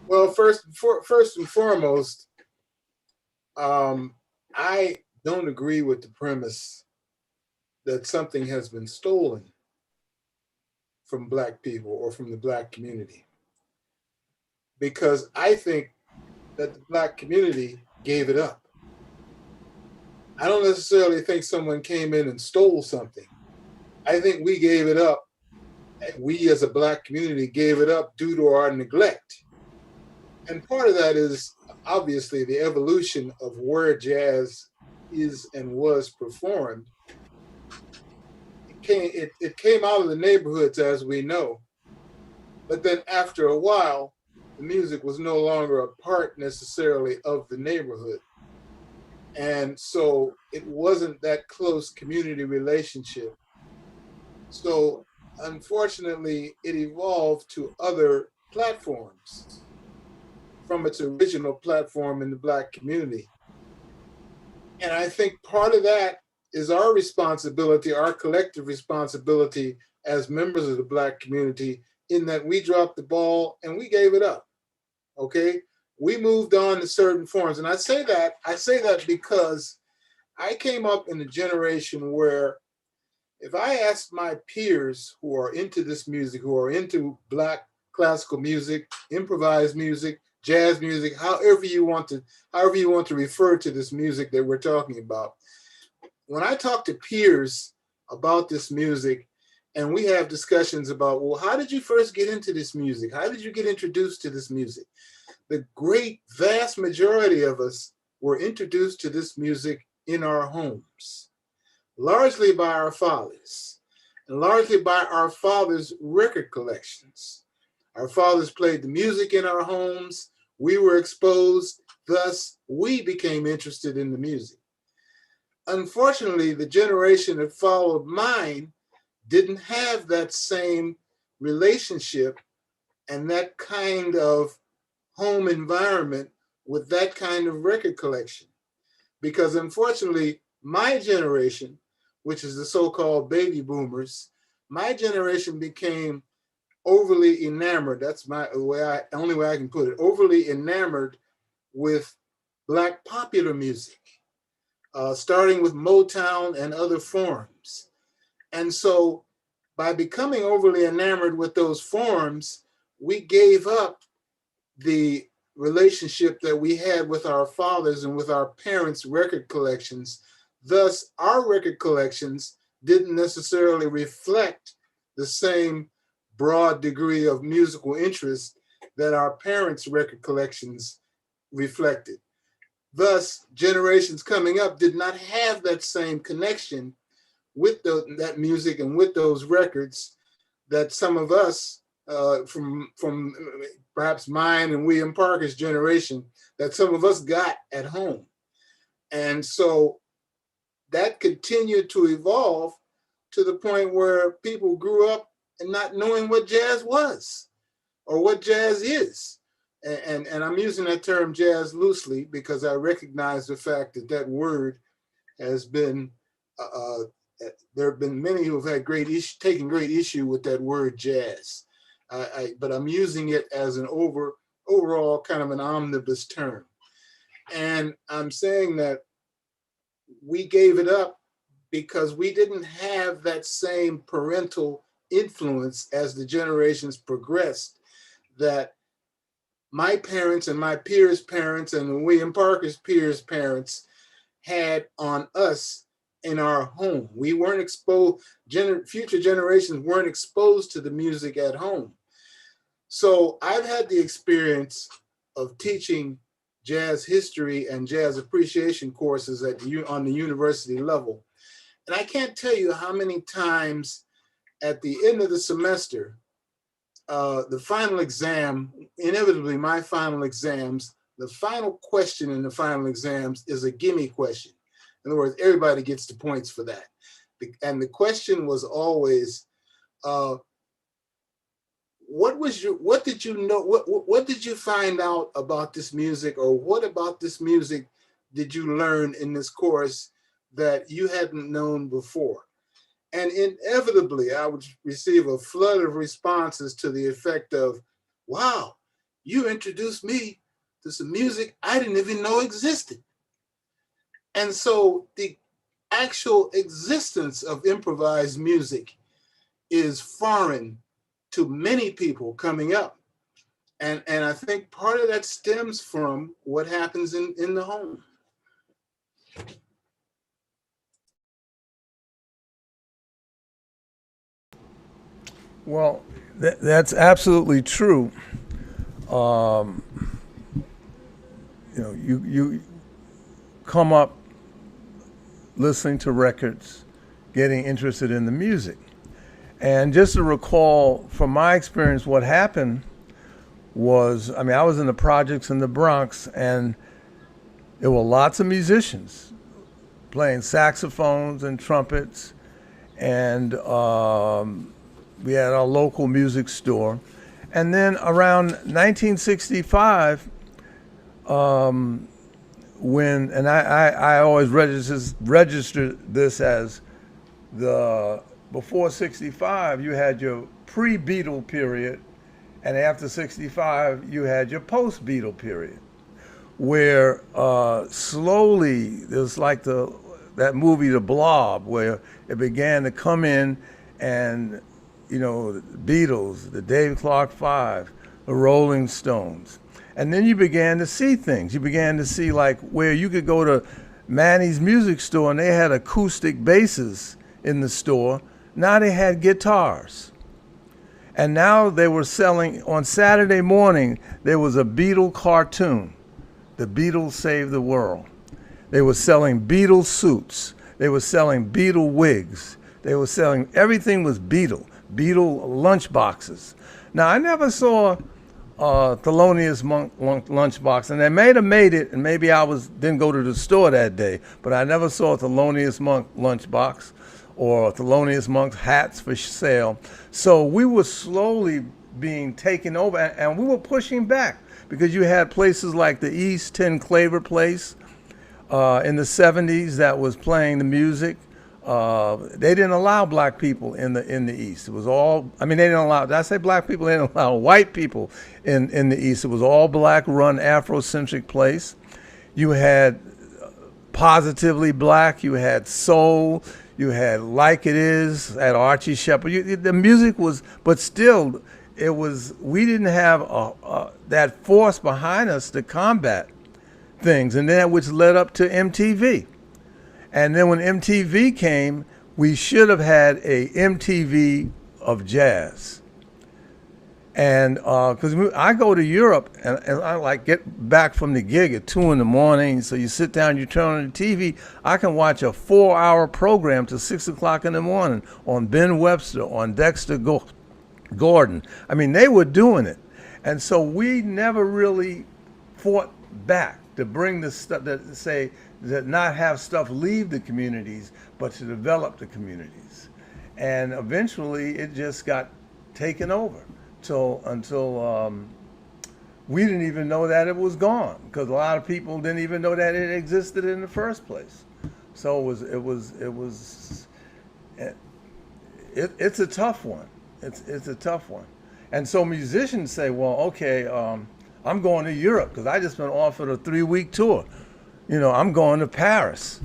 Well, first and foremost, I don't agree with the premise that something has been stolen from Black people or from the Black community, because I think that the Black community gave it up. I don't necessarily think someone came in and stole something. I think we gave it up. We as a Black community gave it up due to our neglect. And part of that is obviously the evolution of where jazz is and was performed. It came out of the neighborhoods, as we know, but then after a while, the music was no longer a part necessarily of the neighborhood. And so it wasn't that close community relationship. So unfortunately, it evolved to other platforms from its original platform in the Black community. And I think part of that is our responsibility, our collective responsibility as members of the Black community, in that we dropped the ball and we gave it up, okay? We moved on to certain forms. And I say that because I came up in a generation where if I asked my peers who are into this music, who are into Black classical music, improvised music, jazz music, however you want to refer to this music that we're talking about. When I talk to peers about this music, and we have discussions about, well, how did you first get into this music? How did you get introduced to this music? The great vast majority of us were introduced to this music in our homes, largely by our fathers, and largely by our fathers' record collections. Our fathers played the music in our homes. We were exposed, thus we became interested in the music. Unfortunately, the generation that followed mine didn't have that same relationship and that kind of home environment with that kind of record collection. Because unfortunately, my generation, which is the so-called baby boomers, my generation became overly enamored, that's only way I can put it, overly enamored with Black popular music, starting with Motown and other forms. And so by becoming overly enamored with those forms, we gave up the relationship that we had with our fathers and with our parents' record collections. Thus, our record collections didn't necessarily reflect the same broad degree of musical interest that our parents' record collections reflected. Thus, generations coming up did not have that same connection with that music and with those records that some of us, from perhaps mine and William Parker's generation, that some of us got at home. And so that continued to evolve to the point where people grew up and not knowing what jazz was or what jazz is. And I'm using that term jazz loosely because I recognize the fact that that word has been there have been many who have had taken great issue with that word jazz, but I'm using it as an overall kind of an omnibus term. And I'm saying that we gave it up because we didn't have that same parental influence as the generations progressed that my parents and my peers' parents and William Parker's peers' parents had on us in our home. We weren't exposed, future generations weren't exposed to the music at home. So I've had the experience of teaching jazz history and jazz appreciation courses on the university level. And I can't tell you how many times at the end of the semester, the final exam, inevitably my final exams, the final question in the final exams is a gimme question. In other words, everybody gets the points for that. And the question was always, what did you know, what did you find out about this music, or what about this music did you learn in this course that you hadn't known before? And inevitably, I would receive a flood of responses to the effect of, wow, you introduced me to some music I didn't even know existed. And so the actual existence of improvised music is foreign to many people coming up. And I think part of that stems from what happens in the home. Well, that's absolutely true. You come up listening to records, getting interested in the music. And just to recall from my experience, what happened was, I was in the projects in the Bronx, and there were lots of musicians playing saxophones and trumpets, and we had our local music store. And then around 1965, and I always registered this as before 65, you had your pre-Beatle period, and after 65, you had your post-Beatle period, where slowly, there's like that movie, The Blob, where it began to come in, and the Beatles, the Dave Clark Five, the Rolling Stones. And then you began to see things. You began to see like where you could go to Manny's music store and they had acoustic basses in the store. Now they had guitars. And now they were selling, on Saturday morning, there was a Beatle cartoon, The Beatles Saved the World. They were selling Beatle suits. They were selling Beatle wigs. They were selling, everything was Beatle lunch boxes. Now, I never saw Thelonious Monk lunchbox, and they may have made it, and maybe I didn't go to the store that day, but I never saw Thelonious Monk lunchbox or Thelonious Monk's hats for sale. So we were slowly being taken over, and we were pushing back, because you had places like the East 10 Claver Place in the 70s that was playing the music. They didn't allow black people in the East. It was all, they didn't allow, did I say black people? They didn't allow white people in the East. It was all black run Afrocentric place. You had Positively Black, you had soul, you had Like It Is at Archie Shepherd. The music was, but still, it was, we didn't have that force behind us to combat things, and then which led up to MTV. And then when MTV came, we should have had a MTV of jazz. And because I go to Europe and I like get back from the gig at 2 a.m. So you sit down, you turn on the TV. I can watch a 4-hour program till 6 o'clock in the morning on Ben Webster, on Dexter Gordon. They were doing it. And so we never really fought back to bring the stuff that say, that not have stuff leave the communities, but to develop the communities. And eventually it just got taken over until we didn't even know that it was gone, because a lot of people didn't even know that it existed in the first place. So it's a tough one. It's a tough one. And so musicians say, well, okay, I'm going to Europe because I just been offered a 3-week tour. I'm going to Paris.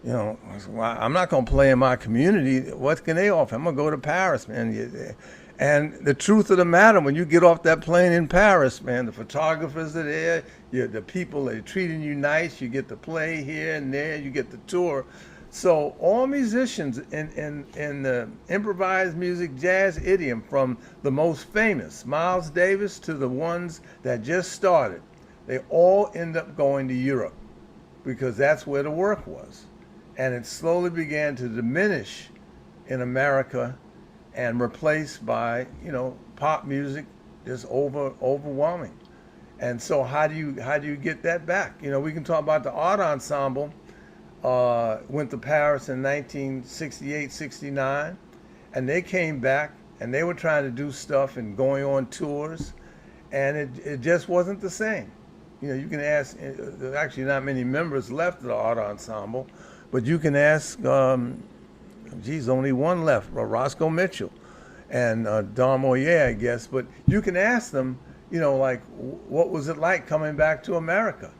I'm not going to play in my community. What can they offer? I'm going to go to Paris, man. And the truth of the matter, when you get off that plane in Paris, man, the photographers are there, the people are treating you nice, you get to play here and there, you get the tour. So all musicians in the improvised music jazz idiom, from the most famous, Miles Davis, to the ones that just started, they all end up going to Europe because that's where the work was. And it slowly began to diminish in America and replaced by, pop music, just overwhelming. And so how do you get that back? We can talk about the art ensemble. Went to Paris in 1968, 69, and they came back and they were trying to do stuff and going on tours, and it just wasn't the same. You can ask, there's actually not many members left of the art ensemble, but you can ask, only one left, Roscoe Mitchell and Don Moyer, I guess, but you can ask them, what was it like coming back to America?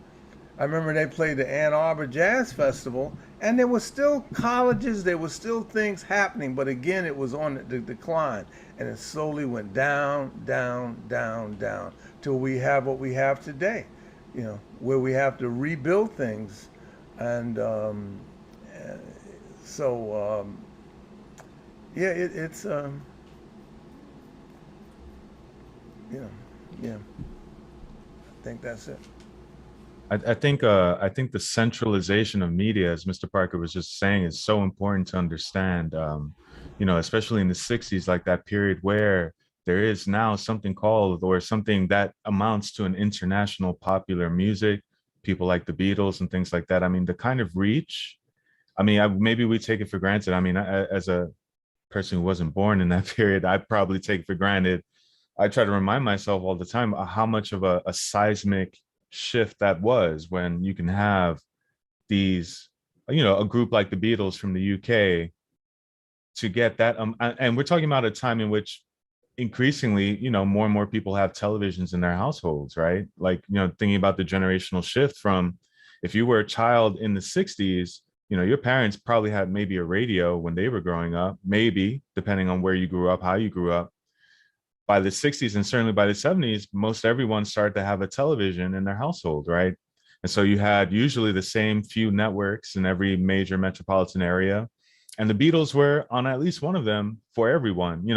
I remember they played the Ann Arbor Jazz Festival, and there were still colleges, there were still things happening, but again, it was on the decline, and it slowly went down, down, down, down, till we have what we have today, where we have to rebuild things. And it's I think that's it. I think the centralization of media, as Mr. Parker was just saying, is so important to understand. Especially in the 60s, like that period where there is now something called, or something that amounts to, an international popular music, people like the Beatles and things like that. I mean, the kind of reach, maybe we take it for granted. As a person who wasn't born in that period, I probably take for granted. I try to remind myself all the time how much of a seismic shift that was, when you can have these, a group like the Beatles from the UK to get that. And we're talking about a time in which increasingly, more and more people have televisions in their households, right? Like, thinking about the generational shift from, if you were a child in the 60s, your parents probably had maybe a radio when they were growing up, maybe, depending on where you grew up, how you grew up. By the 60s and certainly by the 70s, most everyone started to have a television in their household, right? And so you had usually the same few networks in every major metropolitan area. And the Beatles were on at least one of them for everyone,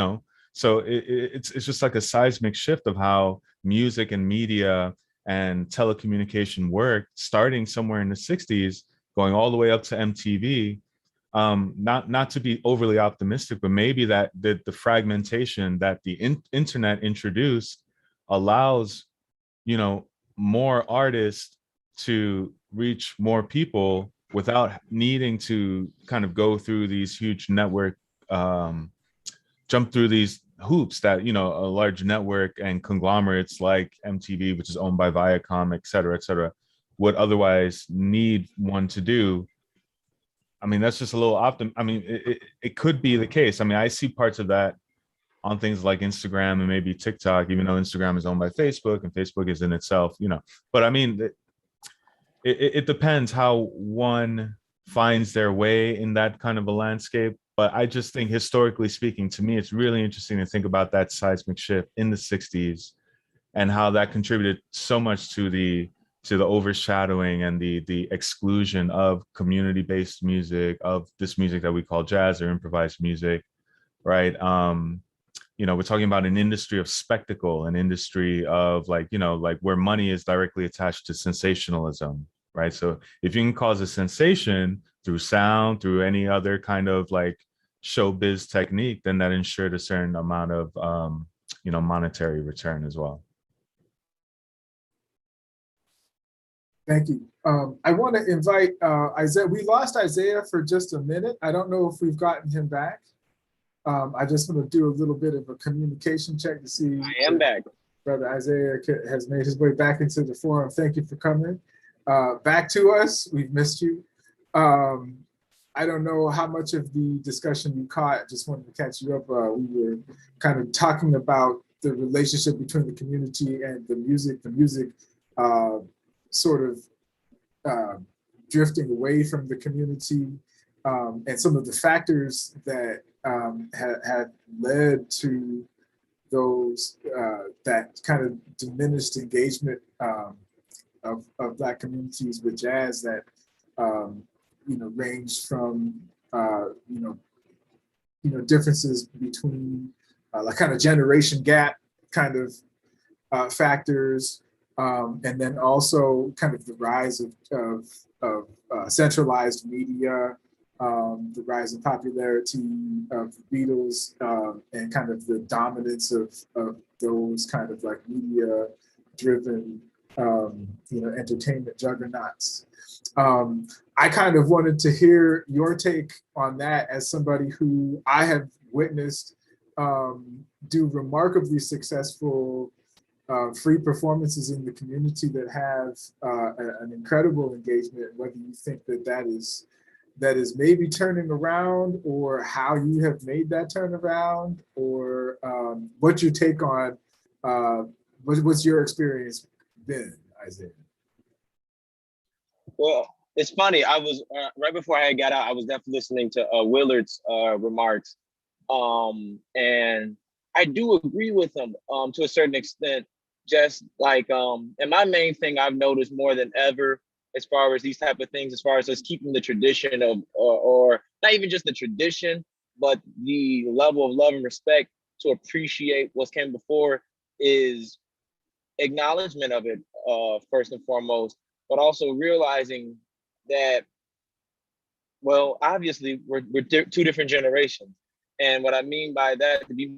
So it's just like a seismic shift of how music and media and telecommunication worked, starting somewhere in the 60s, going all the way up to MTV. Not to be overly optimistic, but maybe that the fragmentation that the internet introduced allows, more artists to reach more people without needing to kind of go through these huge network, jump through these hoops that, a large network and conglomerates like MTV, which is owned by Viacom, et cetera, would otherwise need one to do. That's just a little it could be the case. I see parts of that on things like Instagram and maybe TikTok, even though Instagram is owned by Facebook and Facebook is in itself, but it depends how one finds their way in that kind of a landscape. But I just think, historically speaking, to me, it's really interesting to think about that seismic shift in the 60s and how that contributed so much to the overshadowing and the exclusion of community-based music, of this music that we call jazz or improvised music, right? We're talking about an industry of spectacle, an industry of like where money is directly attached to sensationalism, right? So if you can cause a sensation through sound, through any other kind of like showbiz technique, then that ensured a certain amount of, monetary return as well. Thank you. I want to invite Isaiah. We lost Isaiah for just a minute. I don't know if we've gotten him back. I just want to do a little bit of a communication check to see. I am back. Brother Isaiah has made his way back into the forum. Thank you for coming back to us. We've missed you. I don't know how much of the discussion you caught. Just wanted to catch you up. We were kind of talking about the relationship between the community and the music. The music sort of drifting away from the community, and some of the factors that had led to those that kind of diminished engagement of Black communities with jazz that range from differences between like kind of generation gap kind of factors, and then also kind of the rise of centralized media, the rise in popularity of the Beatles, and kind of the dominance of those kind of like media driven entertainment juggernauts. I kind of wanted to hear your take on that as somebody who I have witnessed do remarkably successful free performances in the community that have an incredible engagement, whether you think that is maybe turning around, or how you have made that turnaround, or what your take on what's your experience been, Isaiah? Well, it's funny. I was right before I got out, I was definitely listening to Willard's remarks, and I do agree with him to a certain extent. Just like, and my main thing I've noticed more than ever, as far as these type of things, as far as us keeping the tradition of, or not even just the tradition, but the level of love and respect to appreciate what's came before, is acknowledgement of it first and foremost, but also realizing that, well, obviously we're two different generations. And what I mean by that, to be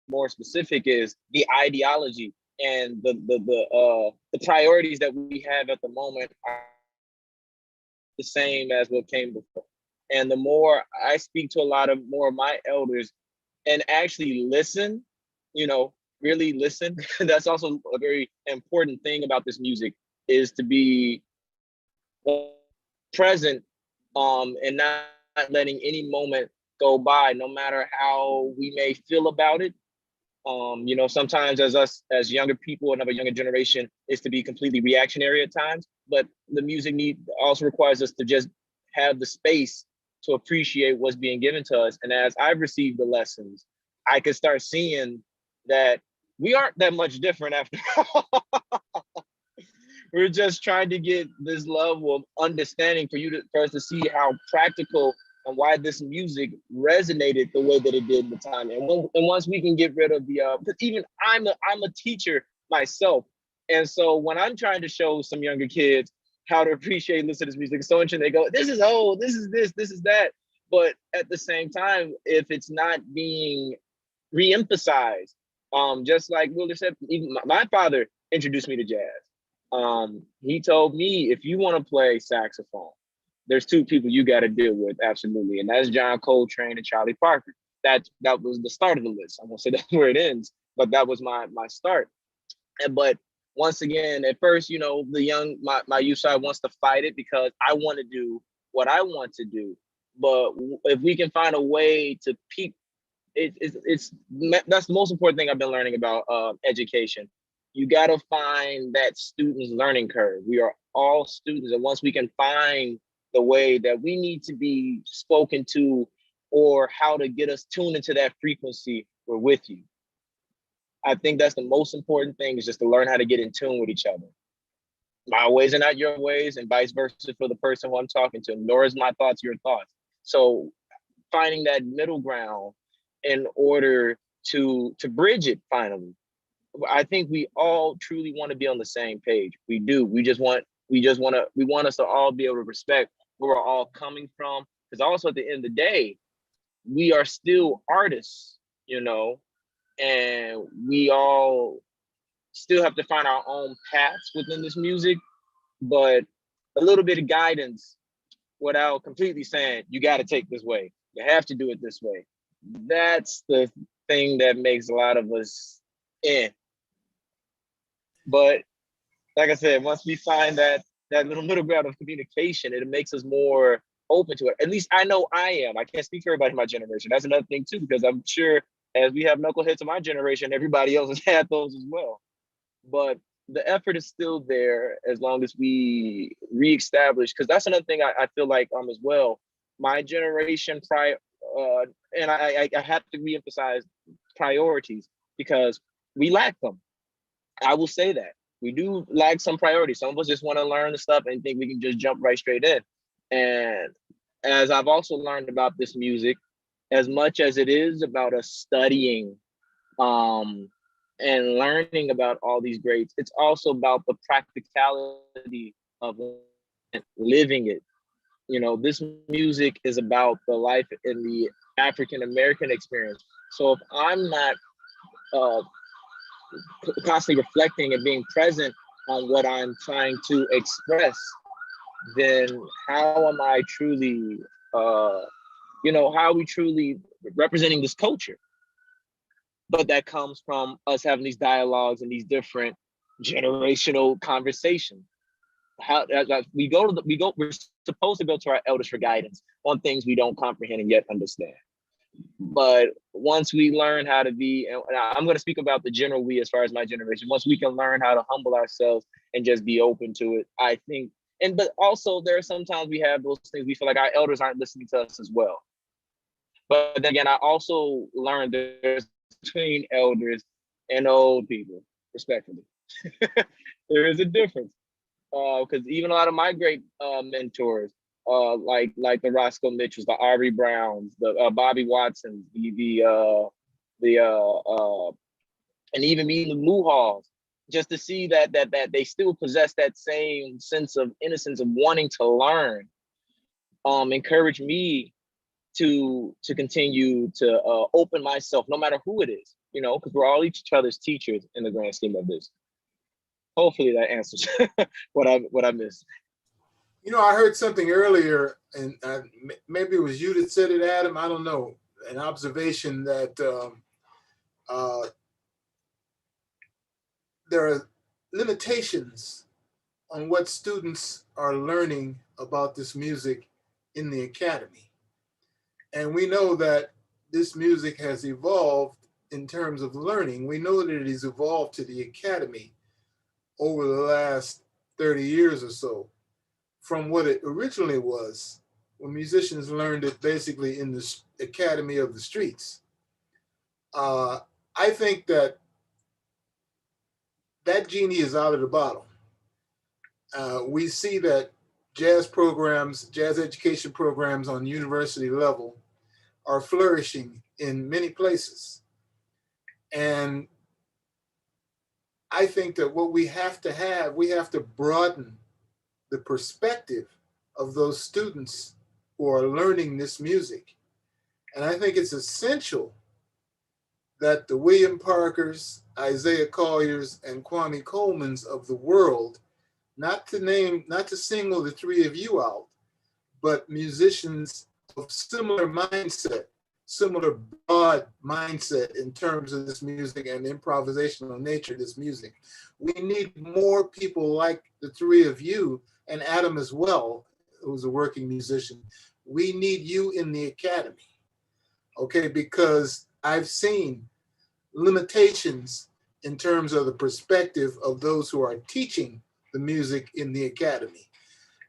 more specific, is the ideology and the priorities that we have at the moment are the same as what came before. And the more I speak to a lot of more of my elders and actually listen, really listen, that's also a very important thing about this music, is to be present and not letting any moment go by, no matter how we may feel about it. Sometimes as us, as younger people and of a younger generation, is to be completely reactionary at times, but the music also requires us to just have the space to appreciate what's being given to us. And as I've received the lessons, I could start seeing that we aren't that much different after all. We're just trying to get this level of understanding for us to see how practical and why this music resonated the way that it did at the time. And once we can get rid of because even I'm a teacher myself. And so when I'm trying to show some younger kids how to appreciate and listen to this music, it's so interesting. They go, this is old, this is this is that. But at the same time, if it's not being re-emphasized, just like Willard said, even my father introduced me to jazz. He told me, if you want to play saxophone, there's two people you got to deal with, absolutely, and that's John Coltrane and Charlie Parker. That was the start of the list. I won't say that's where it ends, but that was my start. But once again, at first, my youth side wants to fight it because I want to do what I want to do. But if we can find a way to peak, that's the most important thing I've been learning about education. You got to find that student's learning curve. We are all students, and once we can find the way that we need to be spoken to, or how to get us tuned into that frequency, we're with you. I think that's the most important thing, is just to learn how to get in tune with each other. My ways are not your ways, and vice versa for the person who I'm talking to, nor is my thoughts your thoughts. So finding that middle ground in order to bridge it finally. I think we all truly want to be on the same page. We do. We want us to all be able to respect where we're all coming from. Because also at the end of the day, we are still artists, and we all still have to find our own paths within this music, but a little bit of guidance without completely saying, you got to take this way, you have to do it this way. That's the thing that makes a lot of us But like I said, once we find that little middle ground of communication, it makes us more open to it. At least I know I am. I can't speak for everybody in my generation. That's another thing too, because I'm sure as we have knuckleheads in my generation, everybody else has had those as well. But the effort is still there as long as we reestablish, because that's another thing I feel like as well. My generation and I have to reemphasize priorities because we lack them. I will say that. We do lack some priorities. Some of us just want to learn the stuff and think we can just jump right straight in. And as I've also learned about this music, as much as it is about us studying and learning about all these greats, it's also about the practicality of living it. You know, this music is about the life in the African American experience. So if I'm not constantly reflecting and being present on what I'm trying to express, then how am I truly, how are we truly representing this culture? But that comes from us having these dialogues and these different generational conversations. We're supposed to go to our elders for guidance on things we don't comprehend and yet understand. But once we learn how to be, and I'm going to speak about the general we as far as my generation, once we can learn how to humble ourselves and just be open to it, I think, but also there are sometimes we have those things, we feel like our elders aren't listening to us as well. But then again, I also learned there's between elders and old people, respectfully. There is a difference. Because even a lot of my great mentors, like the Roscoe Mitchells, the Ari Browns, the Bobby Watsons, and even me, the Lou Halls, just to see that they still possess that same sense of innocence of wanting to learn, encourage me to continue to open myself, no matter who it is, because we're all each other's teachers in the grand scheme of this. Hopefully that answers what I missed. I heard something earlier, and maybe it was you that said it, Adam. I don't know. An observation that there are limitations on what students are learning about this music in the academy. And we know that this music has evolved in terms of learning. We know that it has evolved to the academy over the last 30 years or so from what it originally was when musicians learned it basically in the academy of the streets. I think that genie is out of the bottle. We see that jazz education programs on university level are flourishing in many places. And I think that what we have to broaden the perspective of those students who are learning this music. And I think it's essential that the William Parkers, Isaiah Colliers, and Kwame Colemans of the world, not to single the three of you out, but musicians of similar mindset, similar broad mindset in terms of this music and the improvisational nature of this music. We need more people like the three of you, and Adam as well, who's a working musician. We need you in the academy, okay? Because I've seen limitations in terms of the perspective of those who are teaching the music in the academy.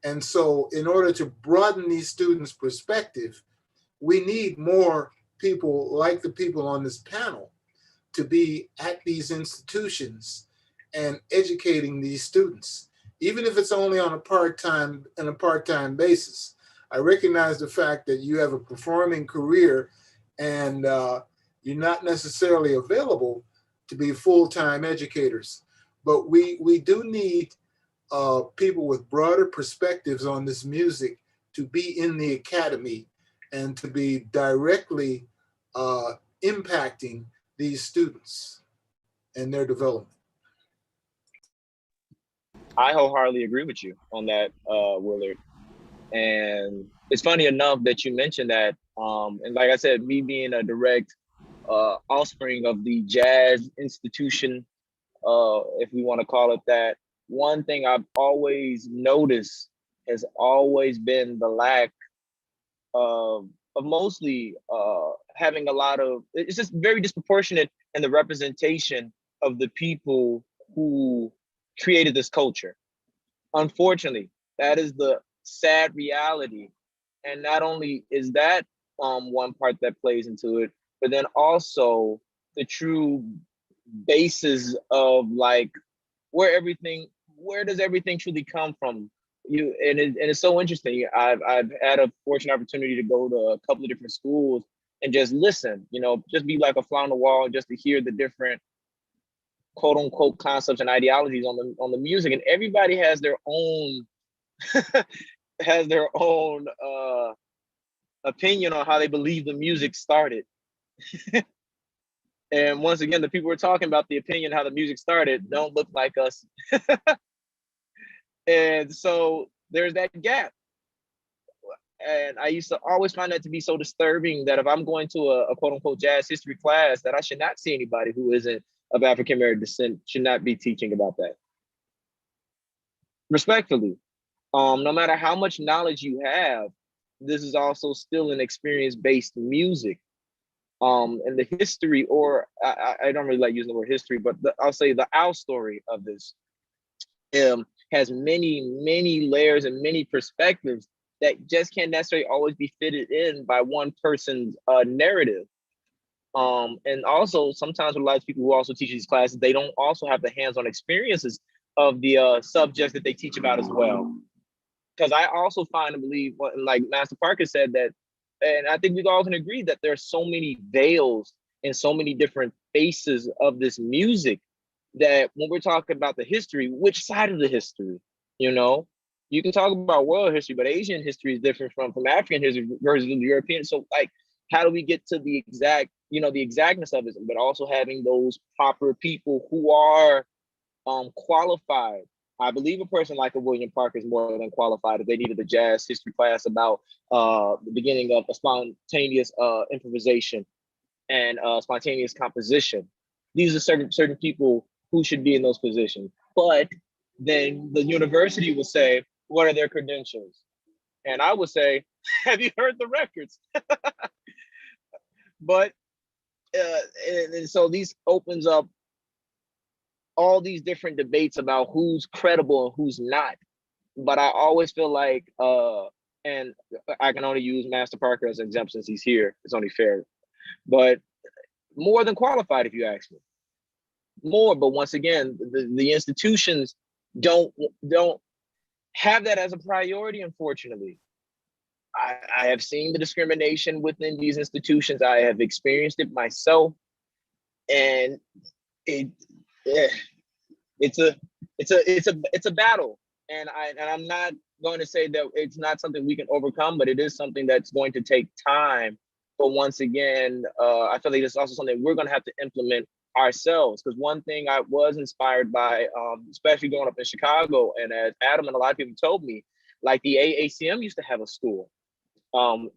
And so in order to broaden these students' perspective, we need more people like the people on this panel to be at these institutions and educating these students, even if it's only on a part-time basis. I recognize the fact that you have a performing career and you're not necessarily available to be full-time educators, but we do need people with broader perspectives on this music to be in the academy and to be directly impacting these students and their development. I wholeheartedly agree with you on that, Willard. And it's funny enough that you mentioned that. And like I said, me being a direct offspring of the jazz institution, if we want to call it that, one thing I've always noticed has always been the lack of mostly having a lot of, it's just very disproportionate in the representation of the people who created this culture. Unfortunately, that is the sad reality. And not only is that one part that plays into it, but then also the true basis of like where does everything truly come from? And it's so interesting. I've had a fortunate opportunity to go to a couple of different schools and just listen, just be like a fly on the wall, just to hear the different quote unquote concepts and ideologies on the music, and everybody has their own opinion on how they believe the music started. And once again, the people we're talking about, the opinion how the music started don't look like us. And so there's that gap. And I used to always find that to be so disturbing, that if I'm going to a quote unquote jazz history class, that I should not see anybody who isn't of African American descent, should not be teaching about that. Respectfully, no matter how much knowledge you have, this is also still an experience-based music. And the history, or I don't really like using the word history, but I'll say our story of this has many, many layers and many perspectives that just can't necessarily always be fitted in by one person's narrative. And also sometimes with a lot of people who also teach these classes, they don't also have the hands-on experiences of the subjects that they teach about as well. Because I also find and believe, like Master Parker said, that, and I think we all can agree, that there's so many veils and so many different faces of this music, that when we're talking about the history, which side of the history, you can talk about world history, but Asian history is different from African history versus the European. So like, how do we get to the exact, the exactness of it, but also having those proper people who are qualified? I believe a person like a William Parker is more than qualified if they needed a jazz history class about the beginning of a spontaneous improvisation and spontaneous composition. These are certain people who should be in those positions. But then the university would say, what are their credentials? And I would say, have you heard the records? But and so these opens up all these different debates about who's credible and who's not. But I always feel like, and I can only use Master Parker as an example since he's here, it's only fair, but more than qualified, if you ask me. More, but once again, the institutions don't have that as a priority, unfortunately. I have seen the discrimination within these institutions. I have experienced it myself, and it's a battle. And I'm not going to say that it's not something we can overcome, but it is something that's going to take time. But once again, I feel like it's also something we're going to have to implement ourselves. Because one thing I was inspired by, especially growing up in Chicago, and as Adam and a lot of people told me, like the AACM used to have a school.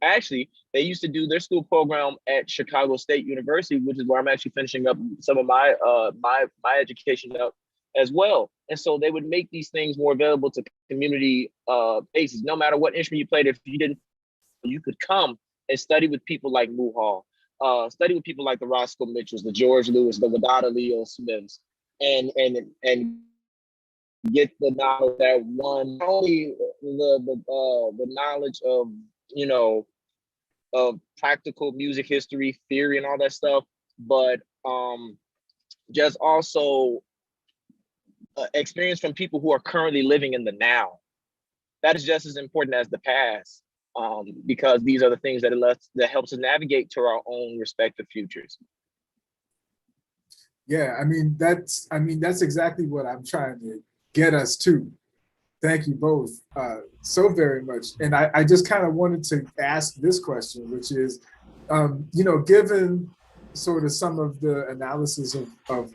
Actually, they used to do their school program at Chicago State University, which is where I'm actually finishing up some of my my education up as well. And so they would make these things more available to community bases. No matter what instrument you played, if you didn't, you could come and study with people like Moo Hall, study with people like the Roscoe Mitchells, the George Lewis, the Wadada Leo Smiths, and get the knowledge that one, not only the knowledge of, of practical music history, theory, and all that stuff, but just also experience from people who are currently living in the now. That is just as important as the past, because these are the things that helps us navigate to our own respective futures. Yeah, that's exactly what I'm trying to get us to. Thank you both so very much. And I just kind of wanted to ask this question, which is, given sort of some of the analysis of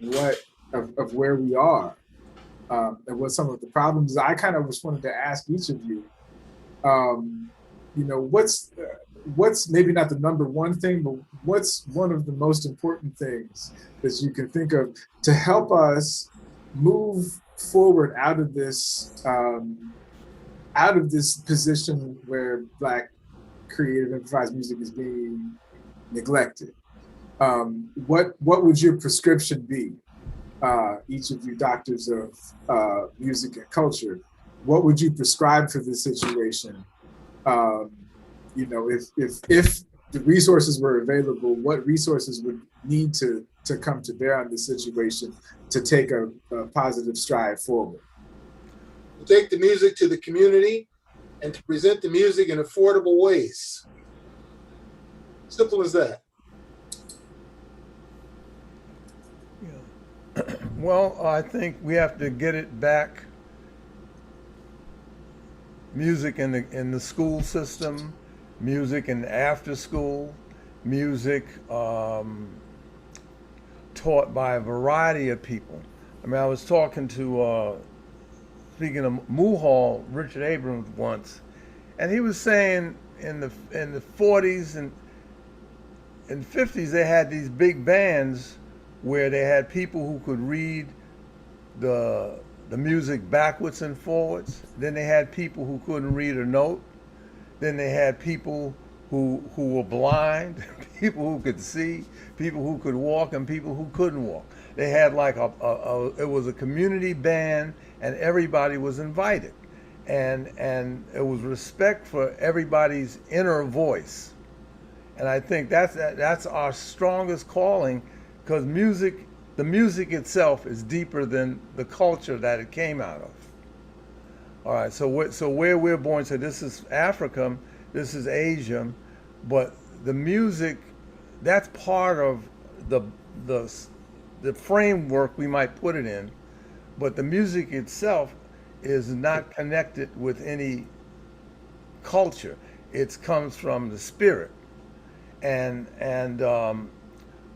where we are and what some of the problems, I kind of just wanted to ask each of you, what's maybe not the number one thing, but what's one of the most important things that you can think of to help us move forward out of this position where Black creative improvised music is being neglected. What would your prescription be? Each of you doctors of music and culture, what would you prescribe for this situation? You know, if the resources were available, what resources would need to come to bear on this situation to take a positive stride forward? To take the music to the community and to present the music in affordable ways. Simple as that. Well, I think we have to get it back. Music in the school system, music in after school, music taught by a variety of people. I mean, I was talking to, speaking of Muhal, Richard Abrams once, and he was saying in the 40s and 50s they had these big bands where they had people who could read the music backwards and forwards. Then they had people who couldn't read a note. Then they had people who were blind, people who could see, people who could walk, and people who couldn't walk. They had like it was a community band, and everybody was invited, and it was respect for everybody's inner voice. And I think that's our strongest calling, because the music itself is deeper than the culture that it came out of. All right, so where we're born, so this is Africa, this is Asia, but the music, that's part of the framework we might put it in, but the music itself is not connected with any culture. It comes from the spirit, and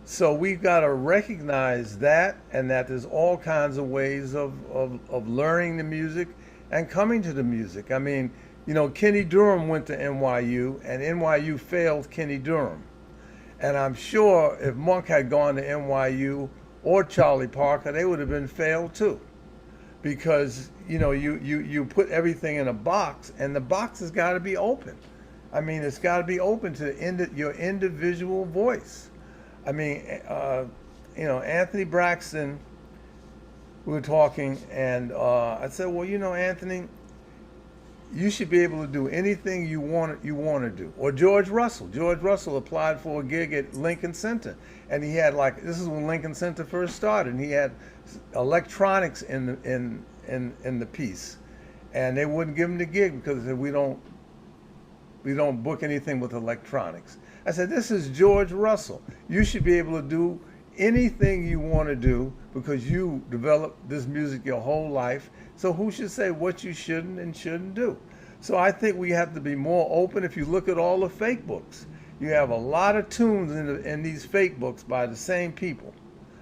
so we've got to recognize that, and that there's all kinds of ways of learning the music and coming to the music. I mean, you know, Kenny Durham went to NYU, and NYU failed Kenny Durham. And I'm sure if Monk had gone to NYU or Charlie Parker, they would have been failed too. Because, you know, you put everything in a box, and the box has got to be open. I mean, it's got to be open to your individual voice. I mean, you know, Anthony Braxton, we were talking, and I said, well, you know, Anthony, you should be able to do anything you want to do. Or George Russell applied for a gig at Lincoln Center, and he had, like, this is when Lincoln Center first started, and he had electronics in the piece, and they wouldn't give him the gig because they said, we don't book anything with electronics. I said, this is George Russell. You should be able to do anything you want to do because you developed this music your whole life. So who should say what you shouldn't and shouldn't do? So I think we have to be more open. If you look at all the fake books, you have a lot of tunes in these fake books by the same people.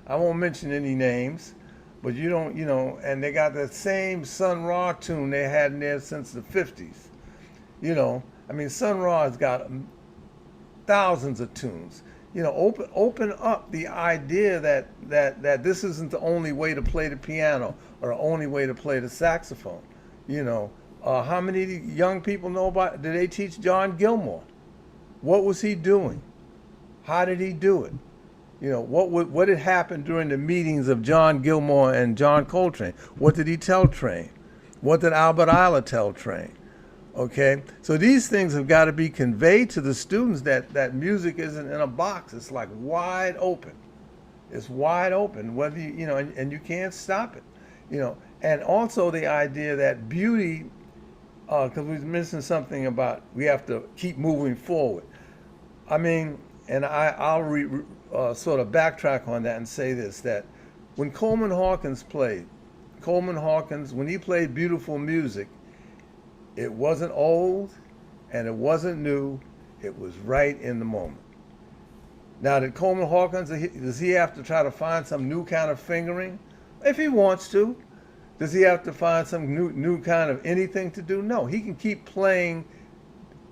I won't mention any names, but you don't, you know, and they got that same Sun Ra tune they had in there since the 50s. You know, I mean, Sun Ra has got thousands of tunes. You know, open up the idea that this isn't the only way to play the piano or the only way to play the saxophone. You know, how many young people know about, did they teach John Gilmore? What was he doing? How did he do it? You know, what had happened during the meetings of John Gilmore and John Coltrane? What did he tell Train? What did Albert Ayler tell Train? Okay, so these things have got to be conveyed to the students that music isn't in a box. It's like wide open. It's wide open, whether you know, and you can't stop it. You know, and also the idea that beauty, because we mentioned something about we have to keep moving forward. I mean, and I'll sort of backtrack on that and say this, that when Coleman Hawkins played, when he played beautiful music, it wasn't old and it wasn't new, it was right in the moment. Now, did Coleman Hawkins, does he have to try to find some new kind of fingering? If he wants to. Does he have to find some new kind of anything to do? No, he can keep playing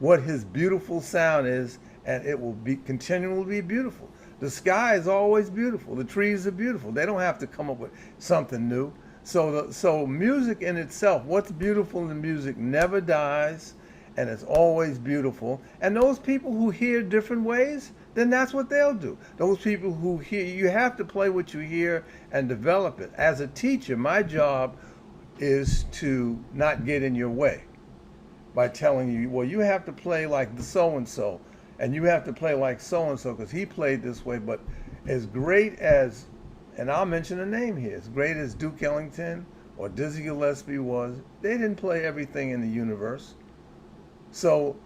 what his beautiful sound is, and it will be continually be beautiful. The sky is always beautiful. The trees are beautiful. They don't have to come up with something new. So music in itself, what's beautiful in music never dies, and it's always beautiful. And those people who hear different ways, then that's what they'll do. Those people who hear, you have to play what you hear and develop it. As a teacher, my job is to not get in your way by telling you, well, you have to play like the so-and-so, and you have to play like so-and-so because he played this way. But as great as, and I'll mention a name here, as great as Duke Ellington or Dizzy Gillespie was, they didn't play everything in the universe. So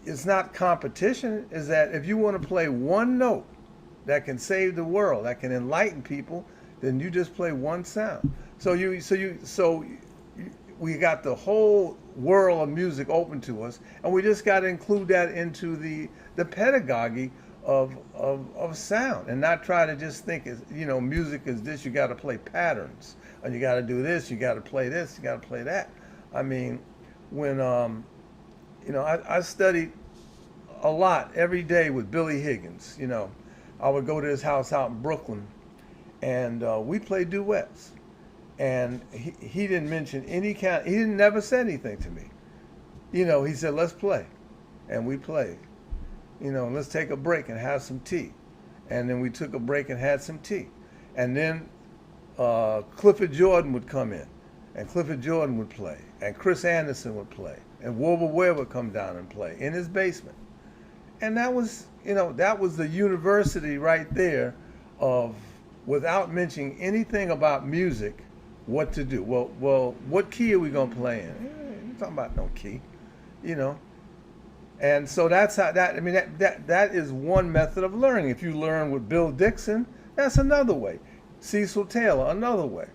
it's not competition, is that if you want to play one note that can save the world, that can enlighten people, then you just play one sound. So we got the whole world of music open to us, and we just got to include that into the pedagogy of sound, and not try to just think, music is this, you got to play patterns, and you got to do this, you got to play this, you got to play that. I mean, when I studied a lot every day with Billy Higgins. I would go to his house out in Brooklyn, and we played duets. And he didn't mention any kind. He didn't never say anything to me. He said, "Let's play," and we played. Let's take a break and have some tea, and then we took a break and had some tea, and then Clifford Jordan would come in, and Clifford Jordan would play, and Chris Anderson would play, and Wilbur Ware would come down and play in his basement, and that was the university right there of, without mentioning anything about music, what to do. Well, what key are we gonna play in? You're talking about no key, And so that's how that is one method of learning. If you learn with Bill Dixon, that's another way. Cecil Taylor, another way.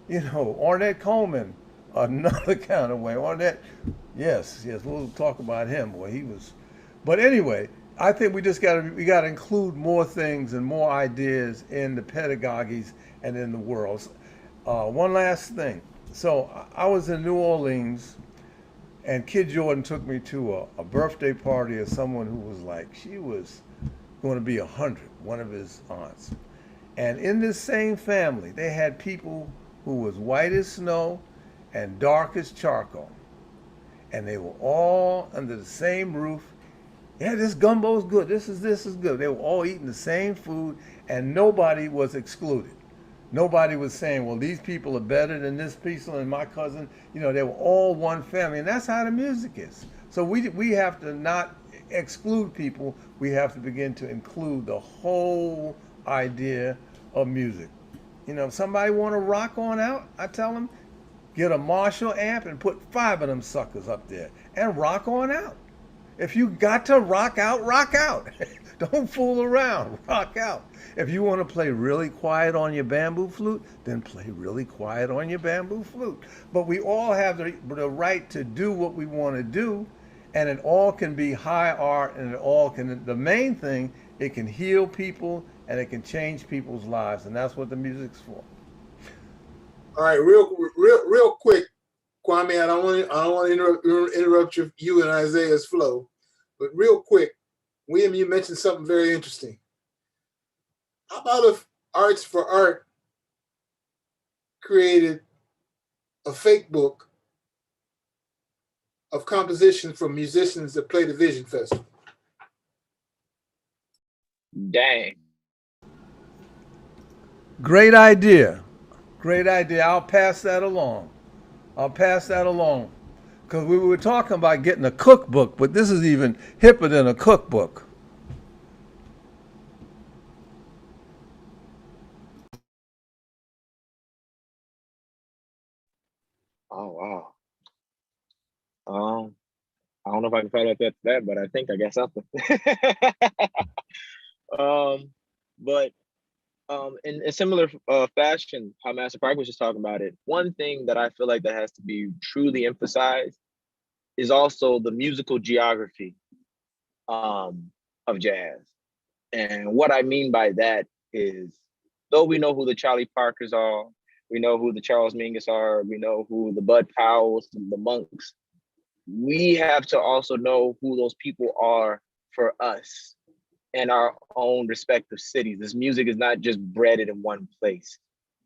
Ornette Coleman, another kind of way. Ornette, yes, we'll talk about him. Boy, he was. But anyway, I think we gotta include more things and more ideas in the pedagogies and in the world. One last thing. So I was in New Orleans, and Kid Jordan took me to a birthday party of someone who was like, she was going to be 100, one of his aunts. And in this same family, they had people who was white as snow and dark as charcoal. And they were all under the same roof. Yeah, this gumbo is good. This is good. They were all eating the same food, and nobody was excluded. Nobody was saying, well, these people are better than this person and my cousin. They were all one family, and that's how the music is. So we have to not exclude people. We have to begin to include the whole idea of music. If somebody want to rock on out, I tell them, get a Marshall amp and put 5 of them suckers up there and rock on out. If you got to rock out, rock out. Don't fool around, rock out. If you want to play really quiet on your bamboo flute, then play really quiet on your bamboo flute. But we all have the right to do what we want to do, and it all can be high art, and the main thing, it can heal people, and it can change people's lives, and that's what the music's for. All right, real quick, Kwame, I don't want to interrupt you and Isaiah's flow, but real quick, William, you mentioned something very interesting. How about if Arts for Art created a fake book of compositions from musicians that play the Vision Festival? Dang. Great idea. I'll pass that along. Because we were talking about getting a cookbook, but this is even hipper than a cookbook. Oh, wow. I don't know if I can follow up that, but I think I got something. But in a similar fashion, how Master Park was just talking about it, one thing that I feel like that has to be truly emphasized is also the musical geography of jazz. And what I mean by that is, though we know who the Charlie Parkers are, we know who the Charles Mingus are, we know who the Bud Powells, the Monks, we have to also know who those people are for us in our own respective cities. This music is not just bred in one place.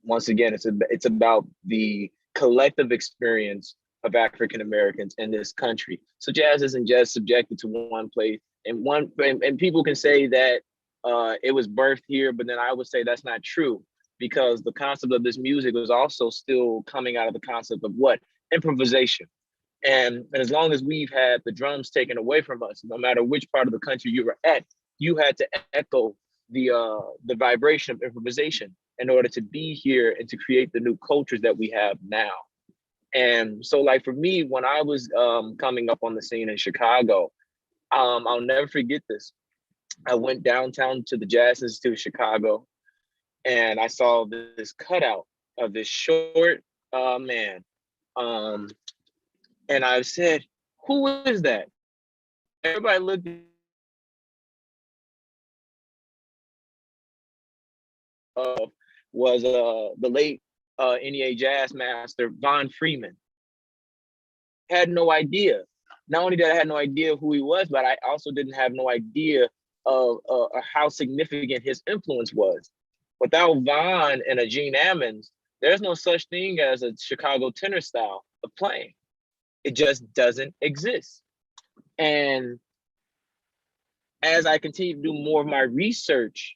Once again, it's about the collective experience of African Americans in this country. So jazz isn't just subjected to one place, and people can say that it was birthed here, but then I would say that's not true, because the concept of this music was also still coming out of the concept of what? Improvisation. And as long as we've had the drums taken away from us, no matter which part of the country you were at, you had to echo the vibration of improvisation in order to be here and to create the new cultures that we have now. And so, like, for me, when I was coming up on the scene in Chicago, I'll never forget this. I went downtown to the Jazz Institute of Chicago, and I saw this cutout of this short man. And I said, who is that? Everybody looked was the late NEA jazz master, Von Freeman. Had no idea. Not only did I have no idea who he was, but I also didn't have no idea of how significant his influence was. Without Von and a Gene Ammons, there's no such thing as a Chicago tenor style of playing. It just doesn't exist. And as I continue to do more of my research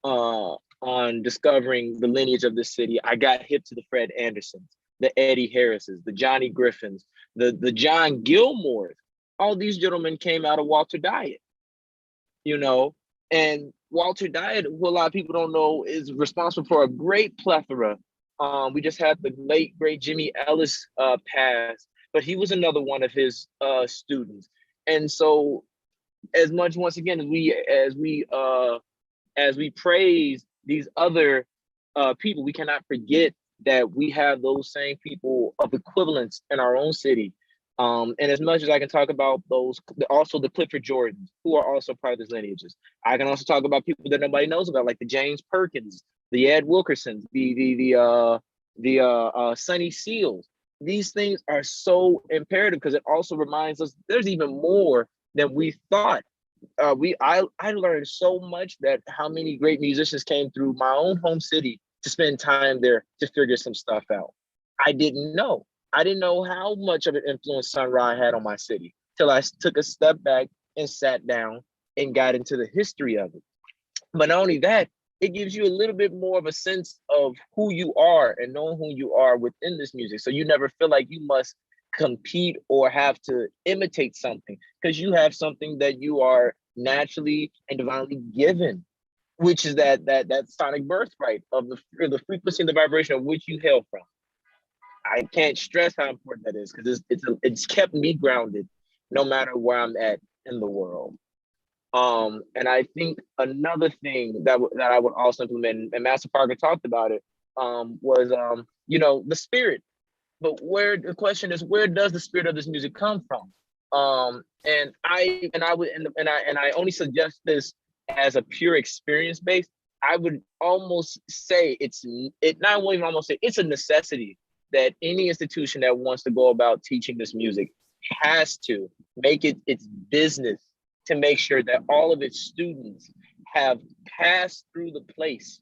on discovering the lineage of this city, I got hip to the Fred Andersons, the Eddie Harrises, the Johnny Griffins, the John Gilmores. All these gentlemen came out of Walter Dyatt, you know, and Walter Dyatt, who a lot of people don't know, is responsible for a great plethora. We just had the late, great Jimmy Ellis pass, but he was another one of his students. And so, as much, once again, as we praise these other people, we cannot forget that we have those same people of equivalence in our own city. And as much as I can talk about those, also the Clifford Jordans, who are also part of these lineages, I can also talk about people that nobody knows about, like the James Perkins, the Ed Wilkersons, the Sonny Seals. These things are so imperative because it also reminds us there's even more than we thought. I learned so much, that how many great musicians came through my own home city to spend time there to figure some stuff out. I didn't know how much of an influence Sun Ra had on my city till I took a step back and sat down and got into the history of it. But not only that, it gives you a little bit more of a sense of who you are and knowing who you are within this music. So you never feel like you must compete or have to imitate something, because you have something that you are naturally and divinely given, which is that sonic birthright of the frequency and the vibration of which you hail from. I can't stress how important that is, because it's kept me grounded no matter where I'm at in the world. And I think another thing that I would also implement, and Master Parker talked about it, was the spirit. But the question is, where does the spirit of this music come from? And I only suggest this as a pure experience based. I would almost say it's a necessity that any institution that wants to go about teaching this music has to make it its business to make sure that all of its students have passed through the place,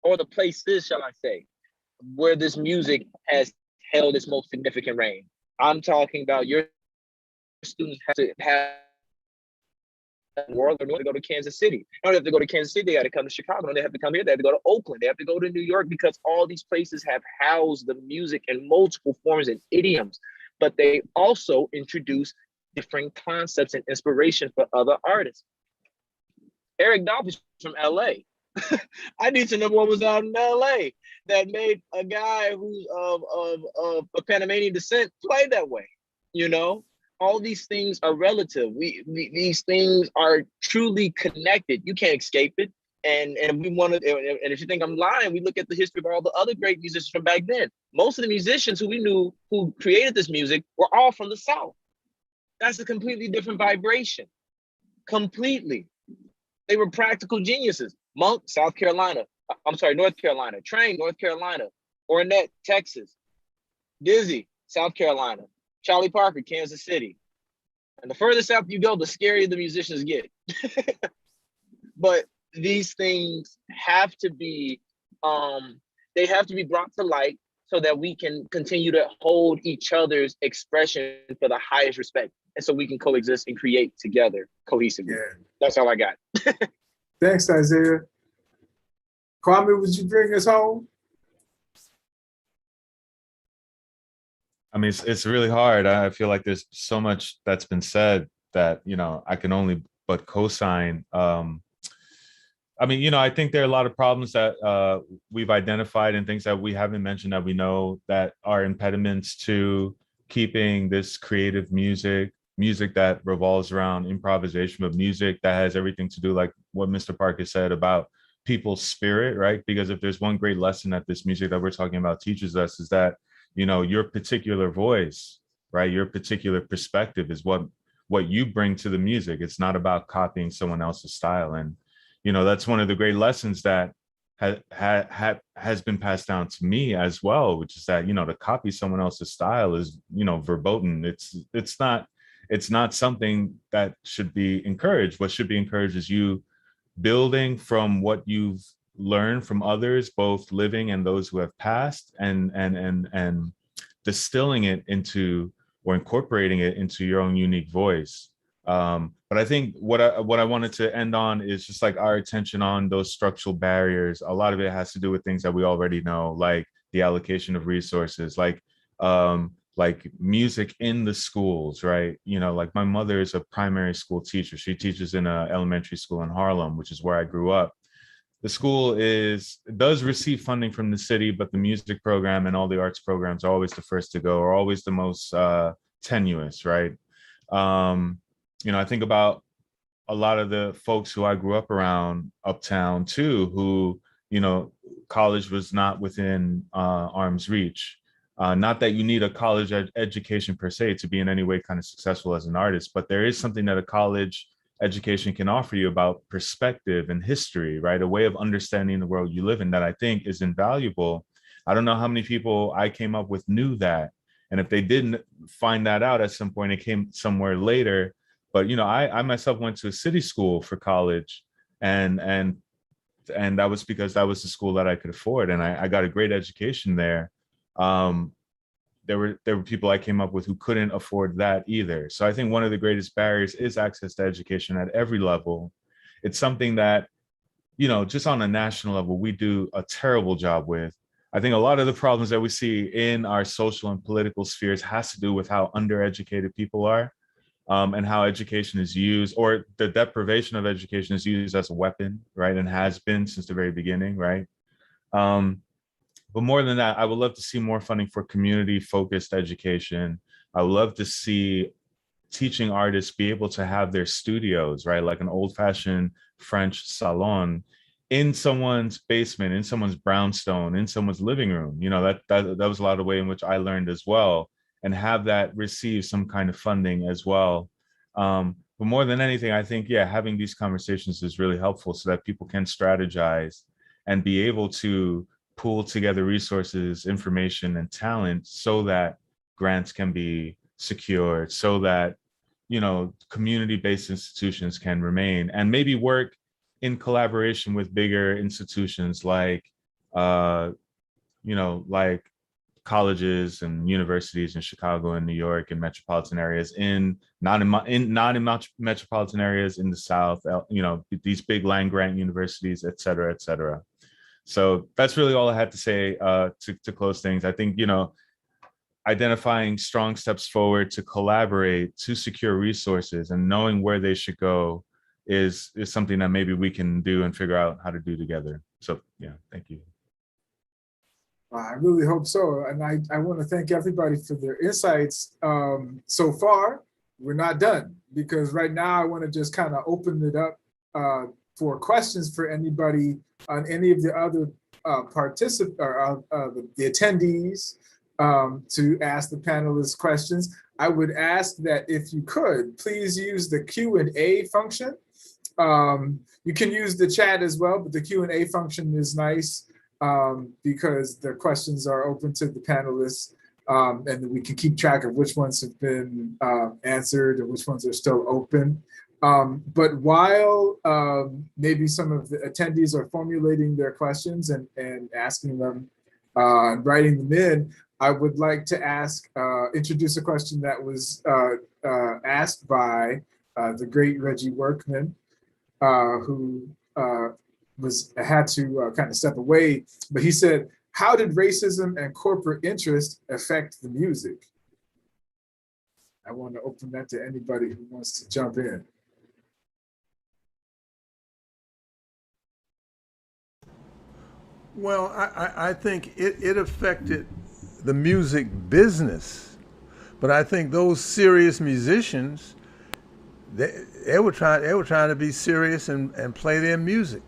or the places, shall I say, where this music has held its most significant reign. I'm talking about your students have to have world, or they go to Kansas City. They don't have to go to Kansas City, they got to come to Chicago. No, they have to come here, they have to go to Oakland, they have to go to New York, because all these places have housed the music in multiple forms and idioms, but they also introduce different concepts and inspiration for other artists. Eric Dolph is from LA. I need to know what was out in LA that made a guy who's of Panamanian descent play that way. You know, all these things are relative. These things are truly connected. You can't escape it. And we want to. And if you think I'm lying, we look at the history of all the other great musicians from back then. Most of the musicians who we knew who created this music were all from the South. That's a completely different vibration. Completely. They were practical geniuses. Monk, North Carolina. Train, North Carolina. Ornette, Texas. Dizzy, South Carolina. Charlie Parker, Kansas City. And the further south you go, the scarier the musicians get. But these things have to be, they have to be brought to light so that we can continue to hold each other's expression for the highest respect. And so we can coexist and create together cohesively. Yeah. That's all I got. Thanks, Isaiah. Kwame, would you bring us home? I mean, it's really hard. I feel like there's so much that's been said that, you know, I can only but co-sign. I mean, you know, I think there are a lot of problems that we've identified and things that we haven't mentioned that we know that are impediments to keeping this creative music that revolves around improvisation, but music that has everything to do, like what Mr. Parker said about people's spirit, right? Because if there's one great lesson that this music that we're talking about teaches us is that, you know, your particular voice, right? Your particular perspective is what you bring to the music. It's not about copying someone else's style. And, you know, that's one of the great lessons that has been passed down to me as well, which is that, you know, to copy someone else's style is, you know, verboten. It's not something that should be encouraged. What should be encouraged is you building from what you've learned from others, both living and those who have passed, and distilling it into, or incorporating it into your own unique voice. But I think what I wanted to end on is just like our attention on those structural barriers. A lot of it has to do with things that we already know, like the allocation of resources, like music in the schools, right? You know, like my mother is a primary school teacher. She teaches in an elementary school in Harlem, which is where I grew up. The school does receive funding from the city, but the music program and all the arts programs are always the first to go, or always the most tenuous, right? You know, I think about a lot of the folks who I grew up around uptown too, who, you know, college was not within arm's reach. Not that you need a college education per se to be in any way kind of successful as an artist, but there is something that a college education can offer you about perspective and history, right? A way of understanding the world you live in that I think is invaluable. I don't know how many people I came up with knew that. And if they didn't find that out at some point, it came somewhere later. But, you know, I myself went to a city school for college, and that was because that was the school that I could afford. And I got a great education there. There were people I came up with who couldn't afford that either. So I think one of the greatest barriers is access to education at every level. It's something that, you know, just on a national level, we do a terrible job with. I think a lot of the problems that we see in our social and political spheres has to do with how undereducated people are, and how education is used, or the deprivation of education is used as a weapon, right? And has been since the very beginning, right? But more than that, I would love to see more funding for community-focused education. I would love to see teaching artists be able to have their studios, right? Like an old-fashioned French salon in someone's basement, in someone's brownstone, in someone's living room. You know, that was a lot of the way in which I learned as well, and have that receive some kind of funding as well. But more than anything, I think, yeah, having these conversations is really helpful so that people can strategize and be able to pool together resources, information, and talent so that grants can be secured, so that, you know, community-based institutions can remain and maybe work in collaboration with bigger institutions like, you know, like colleges and universities in Chicago and New York and metropolitan areas, not in metropolitan areas in the South, you know, these big land grant universities, et cetera, et cetera. So that's really all I had to say to close things. I think, you know, identifying strong steps forward to collaborate, to secure resources, and knowing where they should go is something that maybe we can do and figure out how to do together. So yeah, thank you. I really hope so. And I want to thank everybody for their insights so far. We're not done, because right now I want to just kind of open it up for questions for anybody on any of the other participants or the attendees to ask the panelists questions. I would ask that if you could, please use the Q&A function. You can use the chat as well, but the Q&A function is nice because the questions are open to the panelists, and we can keep track of which ones have been answered and which ones are still open. But while maybe some of the attendees are formulating their questions and asking them writing them in, I would like to introduce a question that was asked by the great Reggie Workman, who had to kind of step away, but he said, how did racism and corporate interest affect the music? I want to open that to anybody who wants to jump in. Well, I think it affected the music business, but I think those serious musicians, they were trying to be serious and play their music.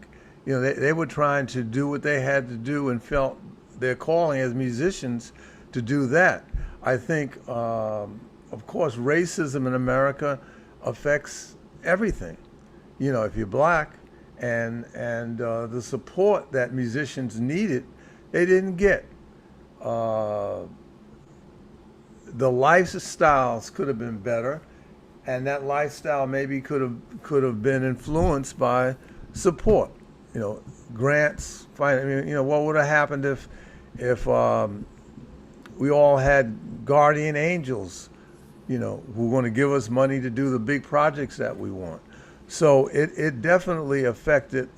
You know, they were trying to do what they had to do and felt their calling as musicians to do that. I think, of course, racism in America affects everything. You know, if you're black and the support that musicians needed, they didn't get. The lifestyles could have been better, and that lifestyle maybe could have been influenced by support. You know, grants. I mean, you know, what would have happened if we all had guardian angels, you know, who were going to give us money to do the big projects that we want. So it definitely affected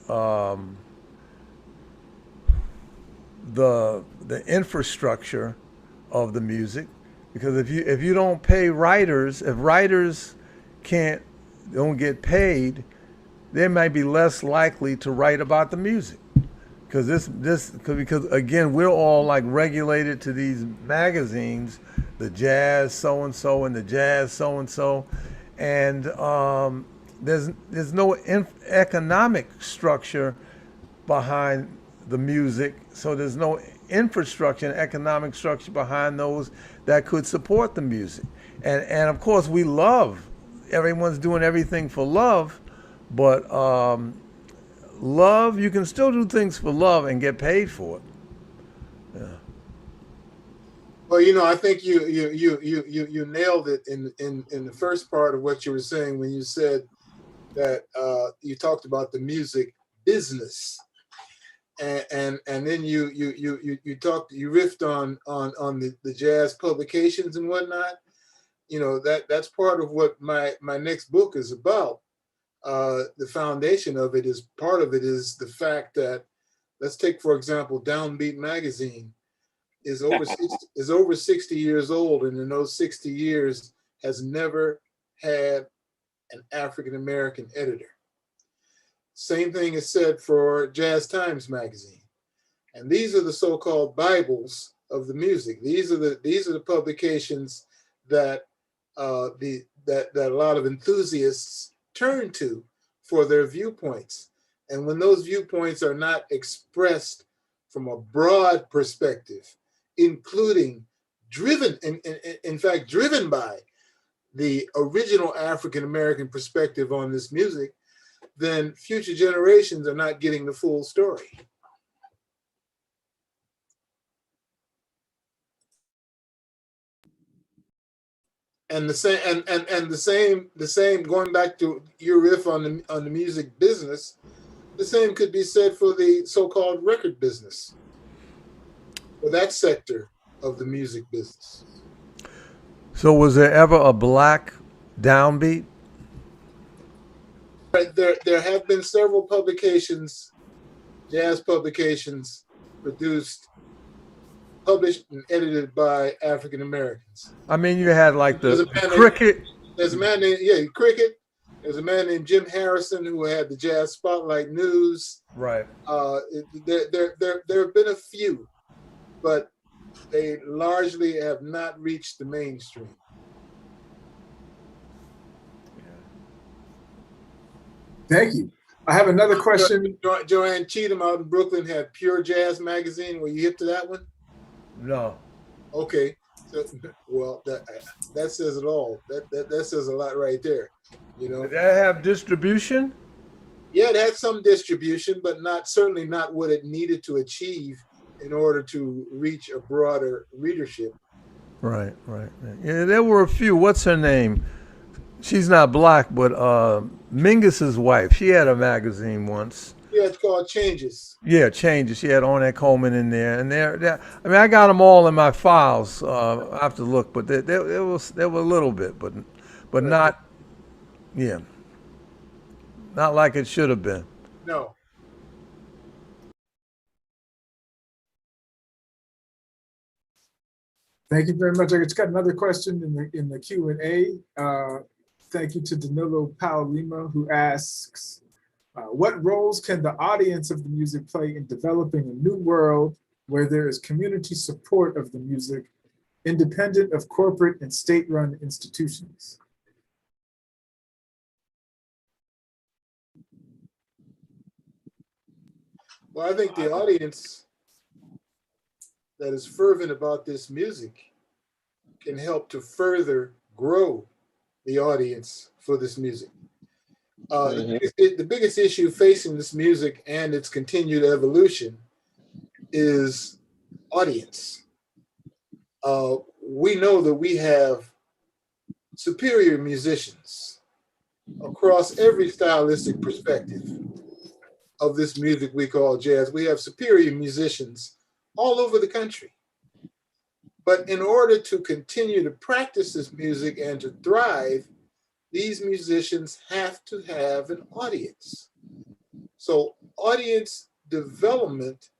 the infrastructure of the music, because if you don't pay writers, if writers don't get paid, they might be less likely to write about the music. Because because again, we're all like regulated to these magazines, the jazz so and so and the jazz so and so, and there's no economic structure behind the music, so there's no infrastructure and economic structure behind those that could support the music. And of course, we love, everyone's doing everything for love, but love, you can still do things for love and get paid for it. Yeah. Well, you know, I think you nailed it in the first part of what you were saying when you said that you talked about the music business, and then you riffed on the jazz publications and whatnot. You know, that's part of what my next book is about. The foundation of it is, part of it is the fact that, let's take for example, Downbeat magazine is over 60 years old, and in those 60 years has never had an African American editor. Same thing is said for Jazz Times magazine, and these are the so-called Bibles of the music. These are the publications that that a lot of enthusiasts turn to for their viewpoints. And when those viewpoints are not expressed from a broad perspective, including in fact driven by the original African American perspective on this music, then future generations are not getting the full story. And the same going back to your riff on the music business, the same could be said for the so-called record business, for that sector of the music business. So was there ever a black downbeat? There have been several publications, jazz publications, published and edited by African Americans. I mean, you had like the Cricket. There's a man named Cricket. There's a man named Jim Harrison who had the Jazz Spotlight News. Right. There have been a few, but they largely have not reached the mainstream. Thank you. I have another question. Joanne Cheatham out in Brooklyn had Pure Jazz magazine. Were you hip to that one? No. Okay. So, well, that says it all. That says a lot right there. You know. Did that have distribution? Yeah, it had some distribution, but certainly not what it needed to achieve in order to reach a broader readership. Right. Yeah, there were a few. What's her name? She's not black, but Mingus's wife. She had a magazine once. it's called Changes. Yeah, Changes. She had Ornette Coleman in there, and I mean, I got them all in my files. I have to look, but there were a little bit, but Right. not, yeah, not like it should have been. No. Thank you very much. I just got another question in the Q&A. Thank you to Danilo Paulima, who asks, what roles can the audience of the music play in developing a new world where there is community support of the music, independent of corporate and state-run institutions? Well, I think the audience that is fervent about this music can help to further grow the audience for this music. The biggest issue facing this music and its continued evolution is audience. We know that we have superior musicians across every stylistic perspective of this music we call jazz. We have superior musicians all over the country. But in order to continue to practice this music and to thrive, these musicians have to have an audience. So audience development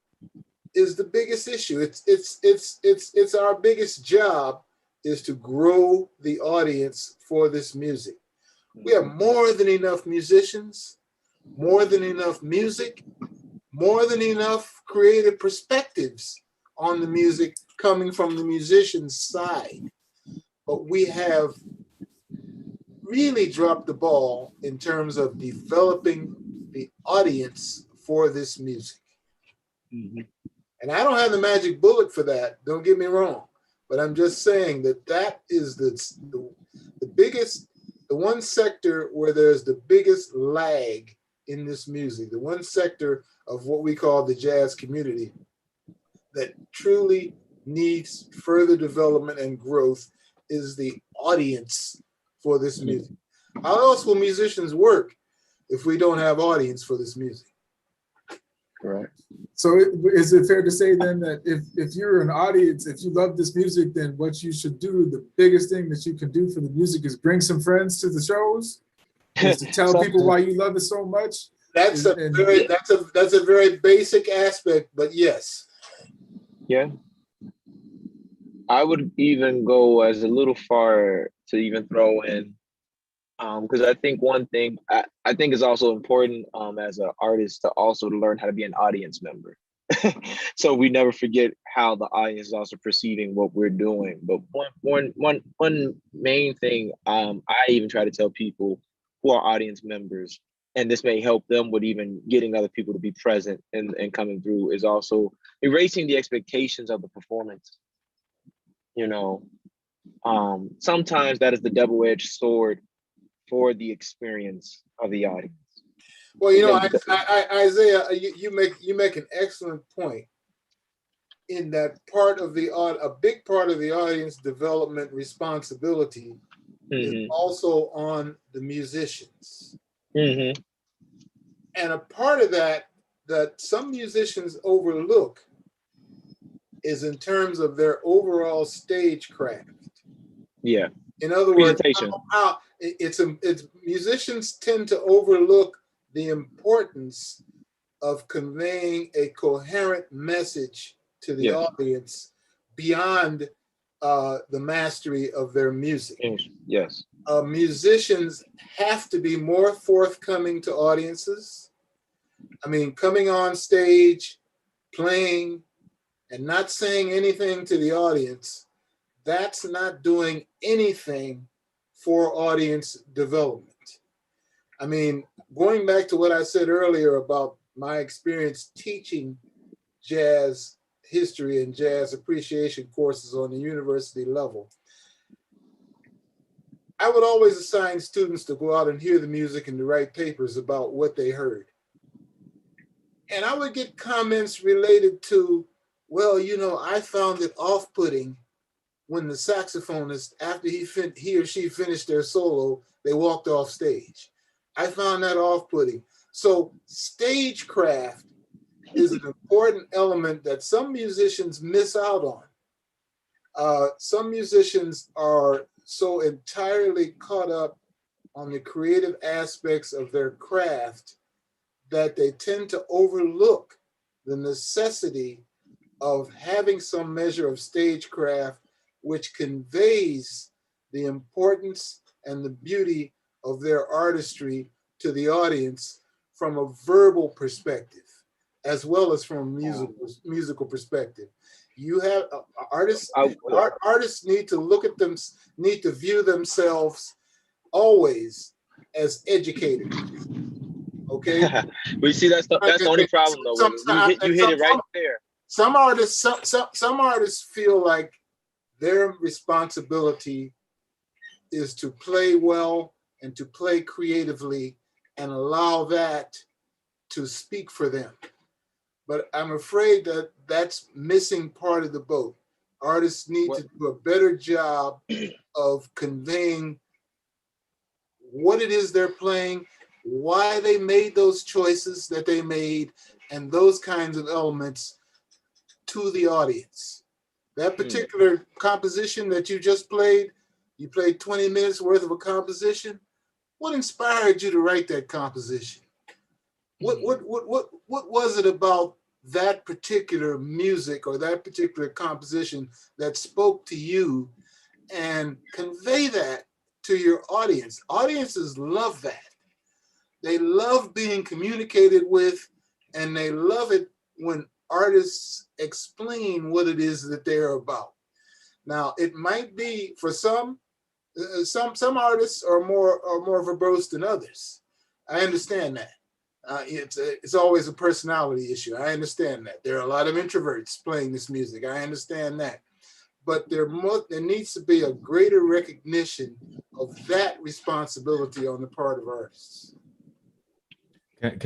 is the biggest issue. It's our biggest job is to grow the audience for this music. We have more than enough musicians, more than enough music, more than enough creative perspectives on the music coming from the musician's side. But we have really dropped the ball in terms of developing the audience for this music. Mm-hmm. And I don't have the magic bullet for that, don't get me wrong, but I'm just saying that is the biggest, the one sector where there's the biggest lag in this music, the one sector of what we call the jazz community that truly needs further development and growth is the audience for this music. How else will musicians work if we don't have audience for this music? Correct. So is it fair to say then that if you're an audience, if you love this music, then what you should do, the biggest thing that you can do for the music is bring some friends to the shows? Is to tell people why you love it so much? That's a very basic aspect, but yes. Yeah. I would even go as a little far to even throw in, because I think one thing I think is also important as an artist to also learn how to be an audience member. So we never forget how the audience is also perceiving what we're doing. But one main thing I even try to tell people who are audience members, and this may help them with even getting other people to be present and coming through, is also erasing the expectations of the performance. You know, sometimes that is the double-edged sword for the experience of the audience. Well, you know, Isaiah, you make an excellent point in that a big part of the audience development responsibility is also on the musicians. Mm-hmm. And a part of that some musicians overlook is in terms of their overall stagecraft. Yeah. In other words, musicians tend to overlook the importance of conveying a coherent message to the audience beyond the mastery of their music. Yes. Musicians have to be more forthcoming to audiences. I mean, coming on stage, playing, and not saying anything to the audience, that's not doing anything for audience development. I mean, going back to what I said earlier about my experience teaching jazz history and jazz appreciation courses on the university level, I would always assign students to go out and hear the music and to write papers about what they heard. And I would get comments related to, well, you know, I found it off-putting when the saxophonist, after he or she finished their solo, they walked off stage. I found that off-putting. So stagecraft is an important element that some musicians miss out on. Some musicians are so entirely caught up on the creative aspects of their craft that they tend to overlook the necessity of having some measure of stagecraft, which conveys the importance and the beauty of their artistry to the audience from a verbal perspective, as well as from a musical perspective. You have artists need to look at them, need to view themselves always as educators. Okay. We see that's the only problem though. You hit it right there. Some artists feel like their responsibility is to play well and to play creatively and allow that to speak for them. But I'm afraid that that's missing part of the boat. Artists need to do a better job of conveying what it is they're playing, why they made those choices that they made, and those kinds of elements to the audience. That particular composition that you just played, you played 20 minutes worth of a composition. What inspired you to write that composition? What was it about that particular music or that particular composition that spoke to you? And convey that to your audience. Audiences love that. They love being communicated with, and they love it when artists explain what it is that they're about. Now, it might be for some artists are more verbose than others. I understand that. It's always a personality issue. I understand that. There are a lot of introverts playing this music. I understand that. But there needs to be a greater recognition of that responsibility on the part of artists. I'm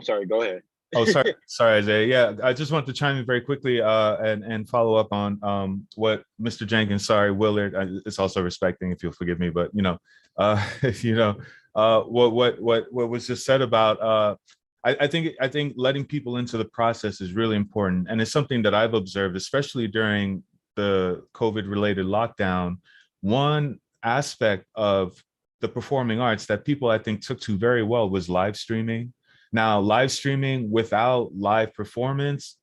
sorry, go ahead. Oh, sorry, Isaiah. Yeah, I just want to chime in very quickly and follow up on what Mr. Jenkins, Willard, it's also respecting, if you'll forgive me, but what was just said about I think letting people into the process is really important, and it's something that I've observed, especially during the COVID-related lockdown. One aspect of the performing arts that people, I think, took to very well was live streaming. Now, live streaming without live performance,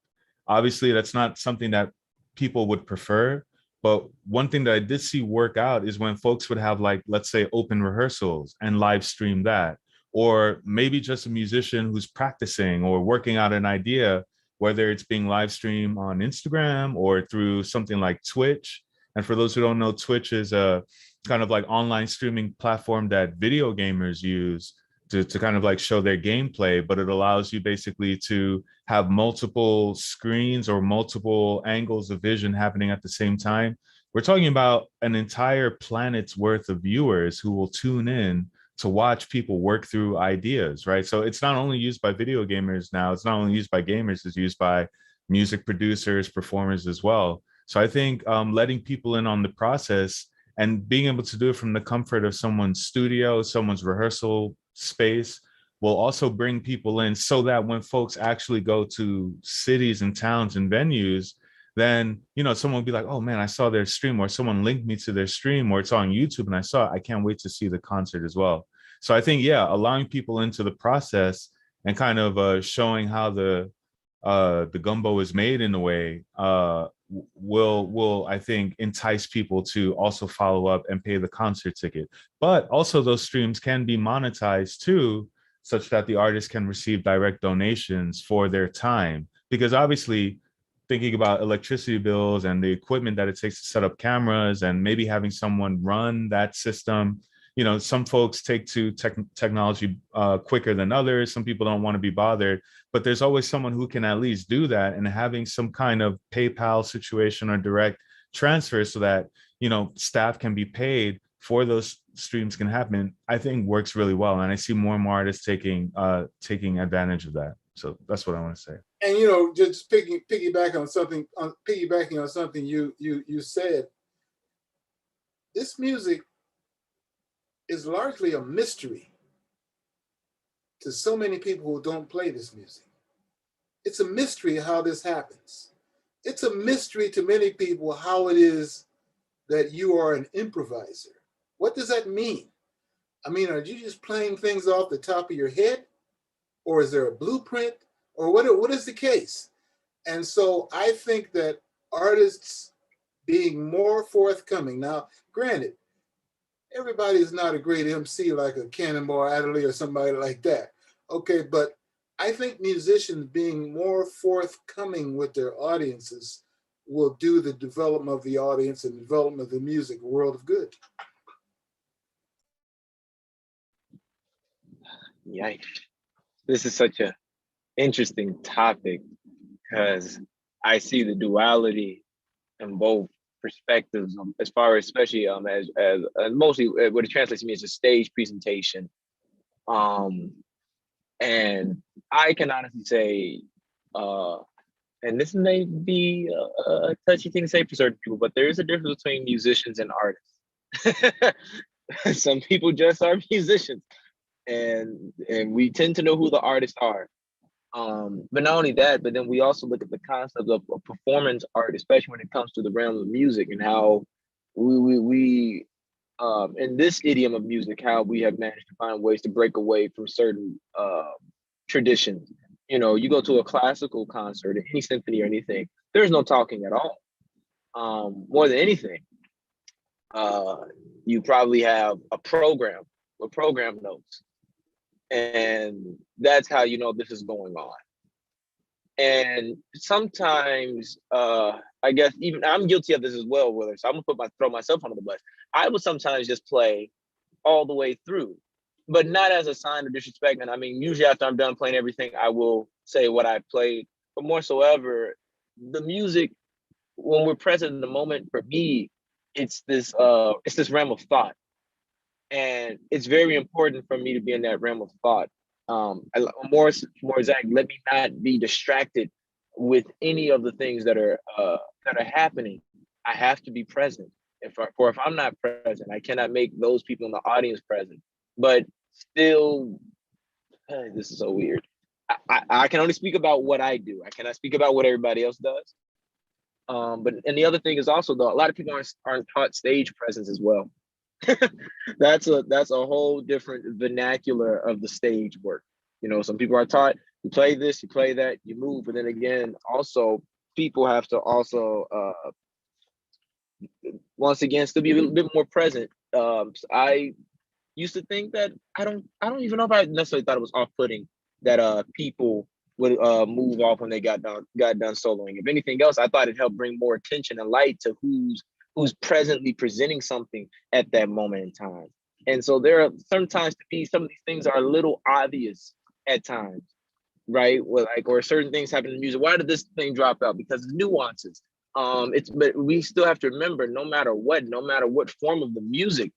obviously that's not something that people would prefer. But one thing that I did see work out is when folks would have, like, let's say, open rehearsals and live stream that, or maybe just a musician who's practicing or working out an idea, whether it's being live streamed on Instagram or through something like Twitch. And for those who don't know, Twitch is a kind of like online streaming platform that video gamers use to kind of like show their gameplay, but it allows you basically to have multiple screens or multiple angles of vision happening at the same time. We're talking about an entire planet's worth of viewers who will tune in to watch people work through ideas, right? So it's not only used by video gamers now, it's not only used by gamers, it's used by music producers, performers as well. So I think letting people in on the process and being able to do it from the comfort of someone's studio, someone's rehearsal space, will also bring people in, so that when folks actually go to cities and towns and venues, then, someone will be like, oh man, I saw their stream, or someone linked me to their stream, or it's on YouTube and I saw it. I can't wait to see the concert as well. So I think, allowing people into the process and kind of showing how the gumbo is made in a way will I think entice people to also follow up and pay the concert ticket. But also those streams can be monetized too, such that the artist can receive direct donations for their time. Because obviously, thinking about electricity bills and the equipment that it takes to set up cameras and maybe having someone run that system, some folks take to technology quicker than others. Some people don't want to be bothered, but there's always someone who can at least do that, and having some kind of PayPal situation or direct transfer so that, staff can be paid for those streams can happen, I think works really well. And I see more and more artists taking advantage of that. So that's what I want to say. And just piggybacking on something you said, this music is largely a mystery. to so many people who don't play this music. It's a mystery how this happens. It's a mystery to many people how it is that you are an improviser. What does that mean? I mean, are you just playing things off the top of your head? Or is there a blueprint? Or what is the case? And so I think that artists being more forthcoming. Now, granted, everybody is not a great MC like a Cannonball Adderley or somebody like that. Okay, but I think musicians being more forthcoming with their audiences will do the development of the audience and development of the music a world of good. Yikes. This is such an interesting topic because I see the duality in both perspectives, as far as especially as mostly what it translates to me is a stage presentation. And I can honestly say, and this may be a touchy thing to say for certain people, but there is a difference between musicians and artists. Some people just are musicians, and we tend to know who the artists are. But not only that, but then we also look at the concept of a performance art, especially when it comes to the realm of music, and how we in this idiom of music, how we have managed to find ways to break away from certain traditions. You know, you go to a classical concert, any symphony or anything, there's no talking at all. More than anything, you probably have a program with program notes. And that's how you know this is going on. And sometimes, I guess even I'm guilty of this as well, Willard. So I'm gonna throw myself under the bus. I would sometimes just play all the way through, but not as a sign of disrespect. And I mean, usually after I'm done playing everything, I will say what I played. But more so ever, the music, when we're present in the moment, for me, it's this realm of thought. And it's very important for me to be in that realm of thought. More exactly, let me not be distracted with any of the things that are happening. I have to be present. If I'm not present, I cannot make those people in the audience present. But still, this is so weird. I can only speak about what I do. I cannot speak about what everybody else does. And the other thing is also, though, a lot of people aren't taught stage presence as well. That's a whole different vernacular of the stage work. You know, some people are taught, you play this, you play that, you move. But then again, also people have to also once again still be a little bit more present. I used to think that I don't even know if I necessarily thought it was off-putting that people would move off when they got done soloing. If anything else, I thought it helped bring more attention and light to who's presently presenting something at that moment in time. And so there are sometimes to me, some of these things are a little obvious at times, right? Or certain things happen in music. Why did this thing drop out? Because of nuances. But we still have to remember, no matter what form of the music,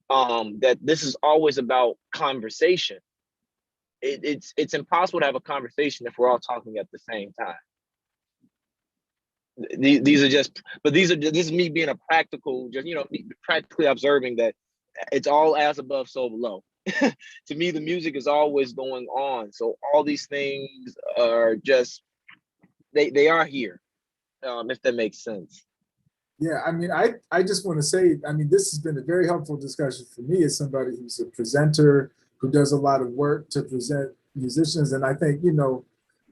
that this is always about conversation. It's impossible to have a conversation if we're all talking at the same time. This is me being a practical, just, you know, practically observing that it's all as above, so below. To me, the music is always going on. So all these things are just, they are here, if that makes sense. Yeah, I mean, I just want to say, I mean, this has been a very helpful discussion for me as somebody who's a presenter, who does a lot of work to present musicians. And I think, you know,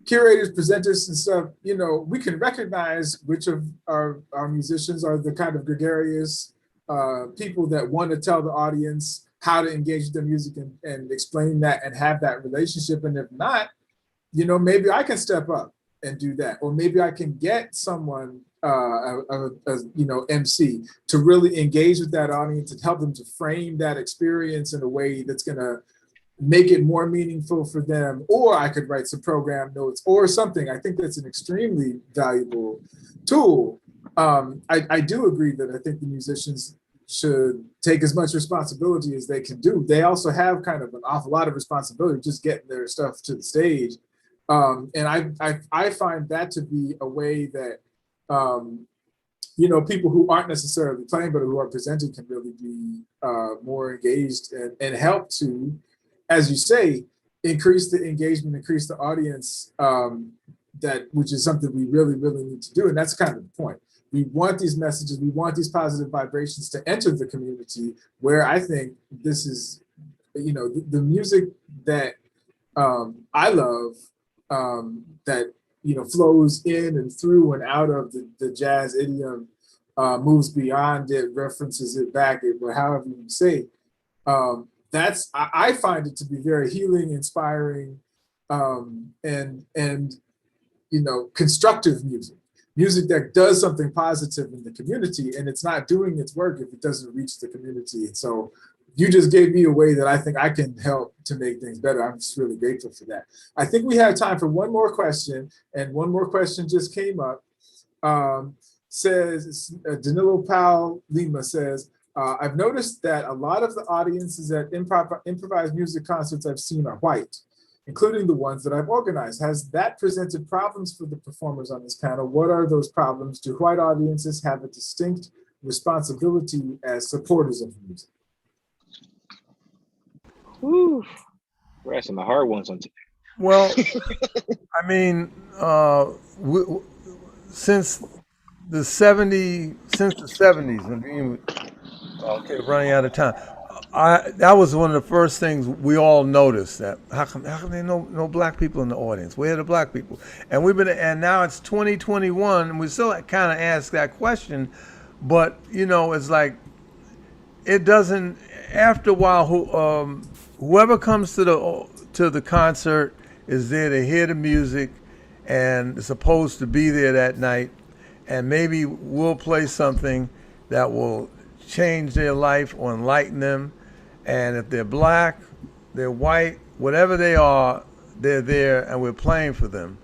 curators, presenters and stuff, you know, we can recognize which of our musicians are the kind of gregarious people that want to tell the audience how to engage the music and explain that and have that relationship. And if not, you know, maybe I can step up and do that. Or maybe I can get someone, you know, MC to really engage with that audience and help them to frame that experience in a way that's going to make it more meaningful for them. Or I could write some program notes or something. I think that's an extremely valuable tool. I do agree that I think the musicians should take as much responsibility as they can do. They also have kind of an awful lot of responsibility just getting their stuff to the stage. And I find that to be a way that, you know, people who aren't necessarily playing, but who are presenting can really be more engaged and help to, as you say, increase the engagement, increase the audience, which is something we really, really need to do. And that's kind of the point. We want these messages, we want these positive vibrations to enter the community, where I think this is, the music that I love, that, flows in and through and out of the jazz idiom, moves beyond it, references it back, or however you say. I find it to be very healing, inspiring, and constructive music that does something positive in the community, and it's not doing its work if it doesn't reach the community. And so you just gave me a way that I think I can help to make things better. I'm just really grateful for that. I think we have time for one more question, and one more question just came up. Says Danilo Powell Lima says, I've noticed that a lot of the audiences at improvised music concerts I've seen are white, including the ones that I've organized. Has that presented problems for the performers on this panel? What are those problems? Do white audiences have a distinct responsibility as supporters of music? Whew. We're asking the hard ones on today. Well, I mean, since the 70s, okay, running out of time. That was one of the first things we all noticed, that how come there no black people in the audience? Where are the black people? And and now it's 2021, and we still kind of ask that question, but it's like, it doesn't. After a while, whoever comes to the concert is there to hear the music, and is supposed to be there that night, and maybe we'll play something that will change their life or enlighten them. And if they're black, they're white, whatever they are, they're there, and we're playing for them.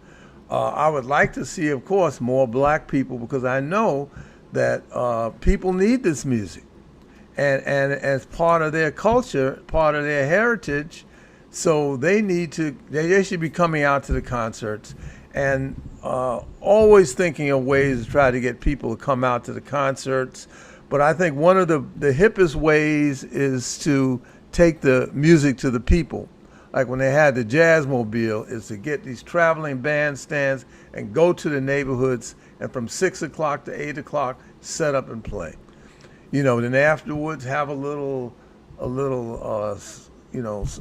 I would like to see, of course, more black people, because I know that people need this music, and as part of their culture, part of their heritage. So they should be coming out to the concerts, and always thinking of ways to try to get people to come out to the concerts. But I think one of the hippest ways is to take the music to the people. Like when they had the Jazzmobile, is to get these traveling bandstands and go to the neighborhoods, and from 6 o'clock to 8 o'clock, set up and play. Then afterwards have a little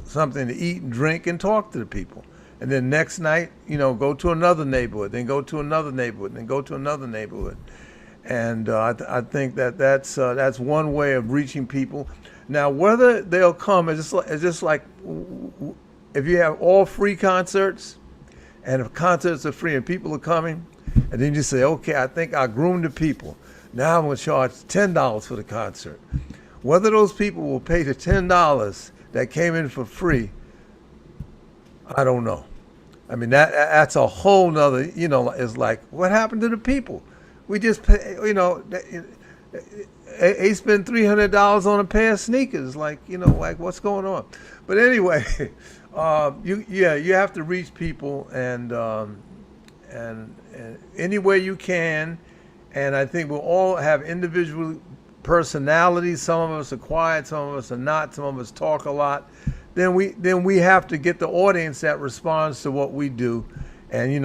something to eat and drink and talk to the people. And then next night, go to another neighborhood, then go to another neighborhood, then go to another neighborhood. And I think that's one way of reaching people. Now, whether they'll come, it's just like if you have all free concerts, and if concerts are free and people are coming, and then you say, okay, I think I groomed the people. Now I'm going to charge $10 for the concert. Whether those people will pay the $10 that came in for free, I don't know. I mean, that's a whole nother, it's like, what happened to the people? We just pay, they spend $300 on a pair of sneakers. Like, like what's going on? But anyway, you have to reach people, and any way you can. And I think we'll all have individual personalities. Some of us are quiet, some of us are not. Some of us talk a lot. Then we have to get the audience that responds to what we do. And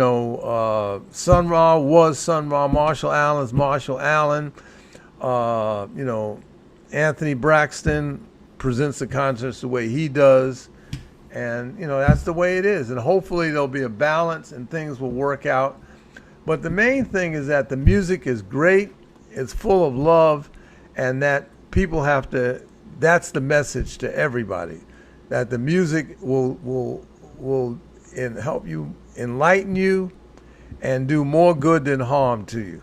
Sun Ra was Sun Ra, Marshall Allen's Marshall Allen. Anthony Braxton presents the concerts the way he does, and that's the way it is. And hopefully there'll be a balance and things will work out. But the main thing is that the music is great, it's full of love, and that people have to. That's the message to everybody, that the music will help you, enlighten you, and do more good than harm to you.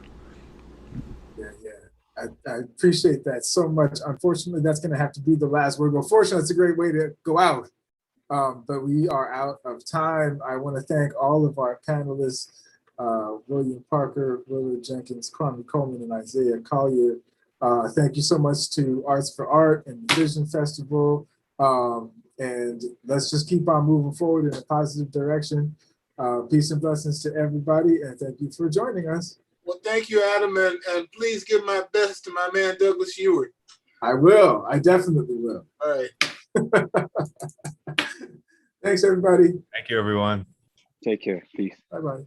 I appreciate that so much. Unfortunately, that's going to have to be the last word. Well, fortunately, it's a great way to go out. But we are out of time. I want to thank all of our panelists, William Parker, Willard Jenkins, Kwami Coleman, and Isaiah Collier. Thank you so much to Arts for Art and the Vision Festival. And let's just keep on moving forward in a positive direction. Peace and blessings to everybody, and thank you for joining us. Well, thank you, Adam, and please give my best to my man, Douglas Ewart. I will. I definitely will. All right. Thanks, everybody. Thank you, everyone. Take care. Peace. Bye-bye.